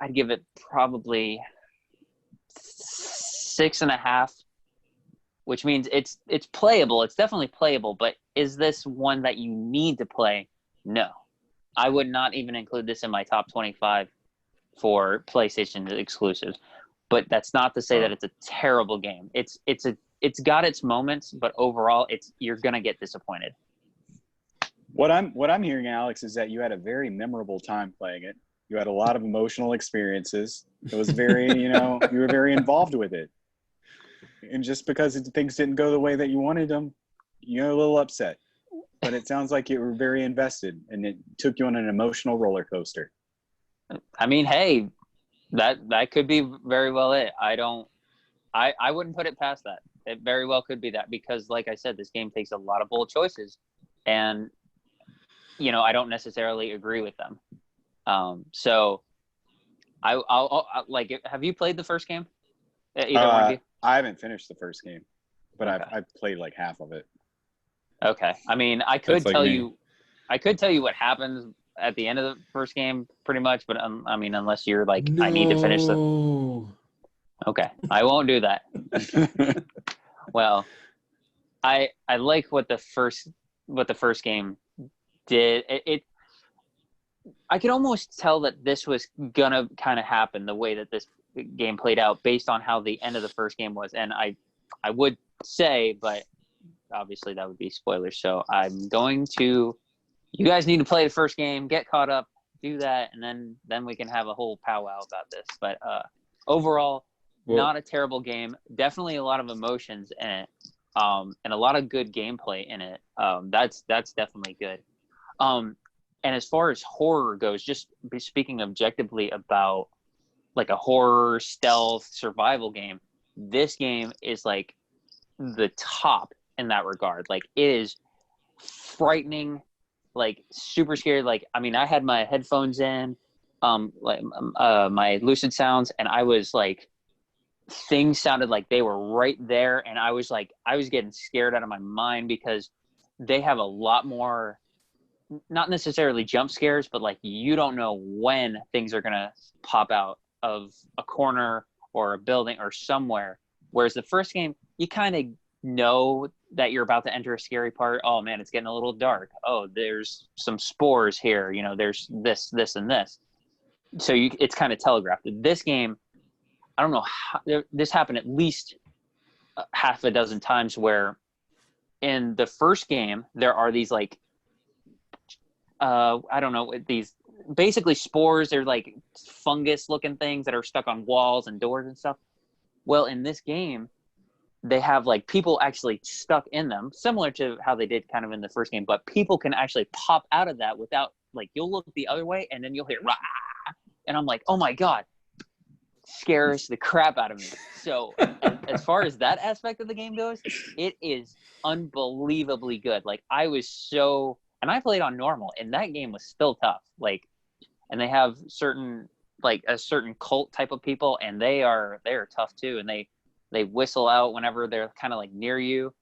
I'd give it probably 6.5, which means it's playable. It's definitely playable, but is this one that you need to play? No. I would not even include this in my top 25 for PlayStation exclusives. But that's not to say that it's a terrible game. It's got its moments, but overall you're gonna get disappointed. What I'm hearing, Alex, is that you had a very memorable time playing it. You had a lot of emotional experiences. It was very, you know, you were very involved with it. And just because things didn't go the way that you wanted them, you're a little upset. But it sounds like you were very invested, and it took you on an emotional roller coaster. I mean, hey, that could be very well it. I wouldn't put it past that. It very well could be that, because like I said, this game takes a lot of bold choices, and you know, I don't necessarily agree with them. So I'll like, have you played the first game? Either one of you? I haven't finished the first game, but Okay. I've played like half of it. Okay. I mean, I could That's like tell me. you, I could tell you what happens at the end of the first game, pretty much. But I mean, unless you're like, I need to finish the. No. Okay, I won't do that. Well, I like what the first game did. I could almost tell that this was gonna kind of happen the way that this game played out based on how the end of the first game was. And I would say, but obviously that would be spoilers. So I'm going to, you guys need to play the first game, get caught up, do that, and then we can have a whole powwow about this. But overall, not a terrible game. Definitely a lot of emotions in it, and a lot of good gameplay in it. That's definitely good. And as far as horror goes, just speaking objectively about like a horror stealth survival game, this game is like the top in that regard. Like, it is frightening, like super scary. Like, I mean, I had my headphones in, my Lucid Sounds, and I was like, things sounded like they were right there, and I was getting scared out of my mind, because they have a lot more, not necessarily jump scares, but like, you don't know when things are gonna pop out of a corner or a building or somewhere. Whereas the first game, you kind of know that you're about to enter a scary part. Oh man, it's getting a little dark. Oh, there's some spores here. You know, there's this, and this. So it's kind of telegraphed. This game, I don't know how, this happened at least half a dozen times, where in the first game, there are these like, I don't know, these basically spores. They're like fungus looking things that are stuck on walls and doors and stuff. Well, in this game, they have like people actually stuck in them, similar to how they did kind of in the first game, but people can actually pop out of that without, like, you'll look the other way and then you'll hear, rah! And I'm like, oh my God, scares the crap out of me. So as far as that aspect of the game goes, it is unbelievably good. Like, and I played on normal, and that game was still tough. Like, and they have certain, like a certain cult type of people, and they're tough too. And they whistle out whenever they're kind of like near you.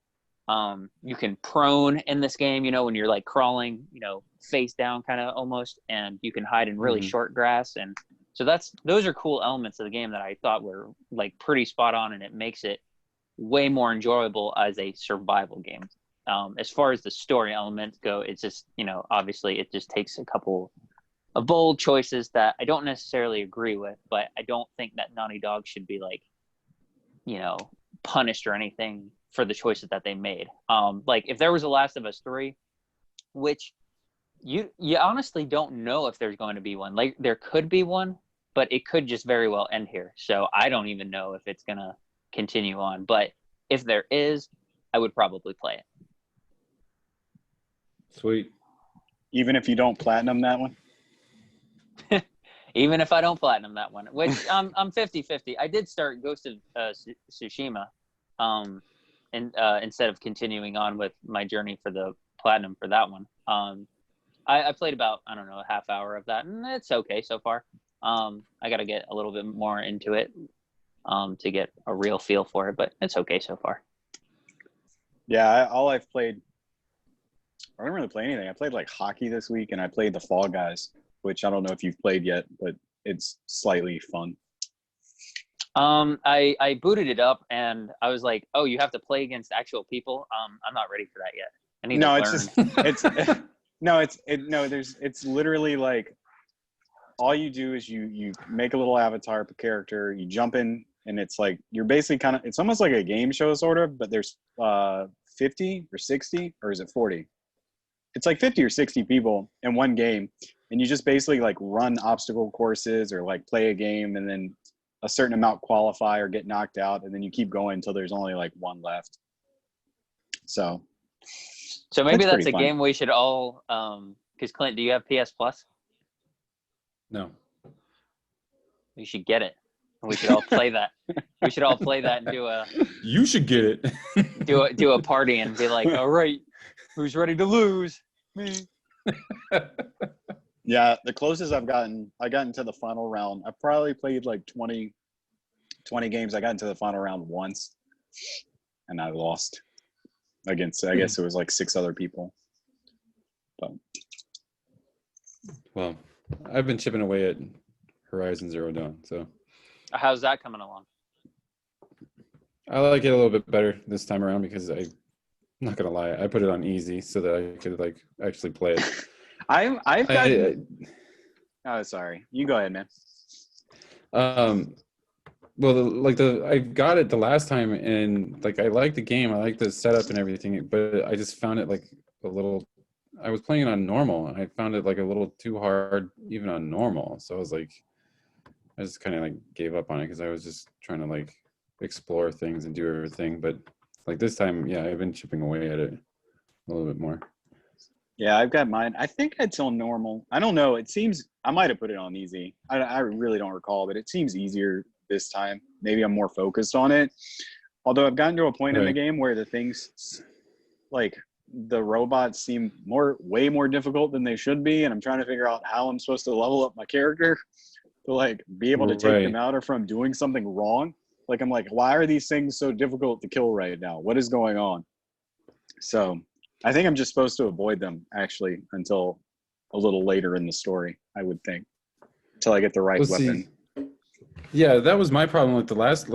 You can prone in this game, you know, when you're like crawling, you know, face down kind of almost, and you can hide in really short grass. And so those are cool elements of the game that I thought were like pretty spot on, and it makes it way more enjoyable as a survival game. As far as the story elements go, it's just, you know, obviously it just takes a couple of bold choices that I don't necessarily agree with, but I don't think that Naughty Dog should be like, you know, punished or anything for the choices that they made. Like, if there was a Last of Us 3, which you honestly don't know if there's going to be one. Like, there could be one, but it could just very well end here. So I don't even know if it's going to continue on. But if there is, I would probably play it. Sweet. Even if you don't platinum that one? Even if I don't platinum that one, which I'm 50-50. I did start Ghost of Tsushima, instead of continuing on with my journey for the platinum for that one. I played about, I don't know, a half hour of that, and it's okay so far. I got to get a little bit more into it to get a real feel for it, but it's okay so far. Yeah, all I've played, I don't really play anything. I played like hockey this week, and I played the Fall Guys, which I don't know if you've played yet, but it's slightly fun. I booted it up, and I was like, oh, you have to play against actual people. I'm not ready for that yet. I need to learn. It's literally like, all you do is you make a little avatar character, you jump in, and it's like, you're basically it's almost like a game show sort of, but there's 50 or 60, or is it 40? It's like 50 or 60 people in one game, and you just basically like run obstacle courses or like play a game, and then a certain amount qualify or get knocked out, and then you keep going until there's only like one left. So maybe that's a fun. game we should all because Clint, do you have PS Plus? No. We should get it. We should all play that. We should all play that and do a. You should get it. do a party and be like, all right, who's ready to lose? Me. Yeah, the closest I got into the final round. I probably played like 20 games. I got into the final round once, and I lost against, I guess it was like 6 other people. But. Well, I've been chipping away at Horizon Zero Dawn, so. How's that coming along? I like it a little bit better this time around because I'm not gonna lie, I put it on easy so that I could like actually play it. I've got. Oh, sorry. You go ahead, man. Well, I got it the last time, and like I like the game, I like the setup and everything, but I just found it like a little. I was playing it on normal, and I found it like a little too hard even on normal. So I was like, I just kind of like gave up on it because I was just trying to like explore things and do everything. But like this time, yeah, I've been chipping away at it a little bit more. Yeah, I've got mine. I think it's on normal. I don't know. It seems I might have put it on easy. I really don't recall, but it seems easier this time. Maybe I'm more focused on it. Although I've gotten to a point in the game where the things like the robots seem way more difficult than they should be, and I'm trying to figure out how I'm supposed to level up my character to like be able to take them out or from doing something wrong. Like I'm like, why are these things so difficult to kill right now? What is going on? So I think I'm just supposed to avoid them actually until a little later in the story, I would think, until I get the right weapon. Yeah, that was my problem with the last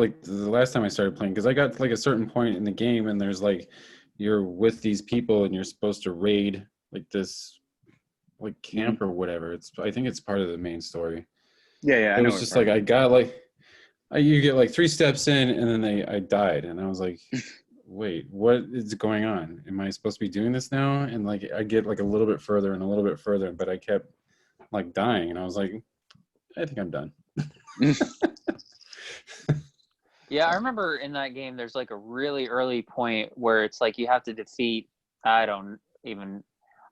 time I started playing, because I got to like a certain point in the game and there's like you're with these people and you're supposed to raid like this like camp or whatever. I think it's part of the main story. Yeah, it was just like I got like you get like 3 steps in and then I died, and I was like, wait, what is going on? Am I supposed to be doing this now? And like I get like a little bit further and a little bit further, but I kept like dying, and I was like, I think I'm done. Yeah, I remember in that game there's like a really early point where it's like you have to defeat, I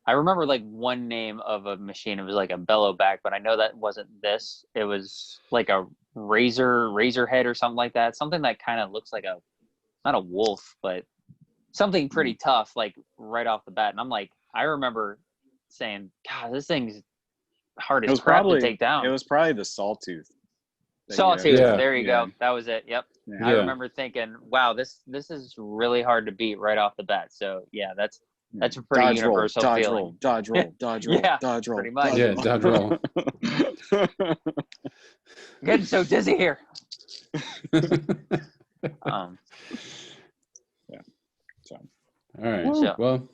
remember like one name of a machine. It was like a bellow back, but I know that wasn't this. It was like a razor head or something like that. Something that kind of looks like not a wolf, but something pretty tough, like right off the bat. And I'm like, I remember saying, God, this thing's hard as crap to take down. It was probably the sawtooth. Sawtooth, there you go. That was it. Yep. Yeah. I remember thinking, wow, this is really hard to beat right off the bat. So yeah, that's a pretty universal feeling. Dodge roll, dodge roll, yeah, dodge roll. Pretty much. Yeah, dodge roll. I'm getting so dizzy here. Yeah. So. All right. Well.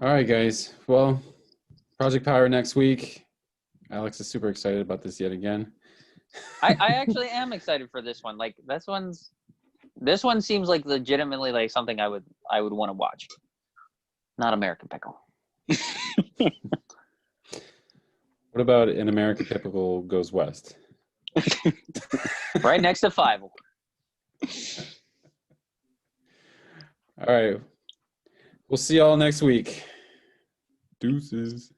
All right, guys. Well, Project Power next week. Alex is super excited about this yet again. I actually am excited for this one. Like this one seems like legitimately like something I would want to watch. Not American Pickle. What about an American Pickle Goes West? Right next to Five. All right. We'll see y'all next week. Deuces.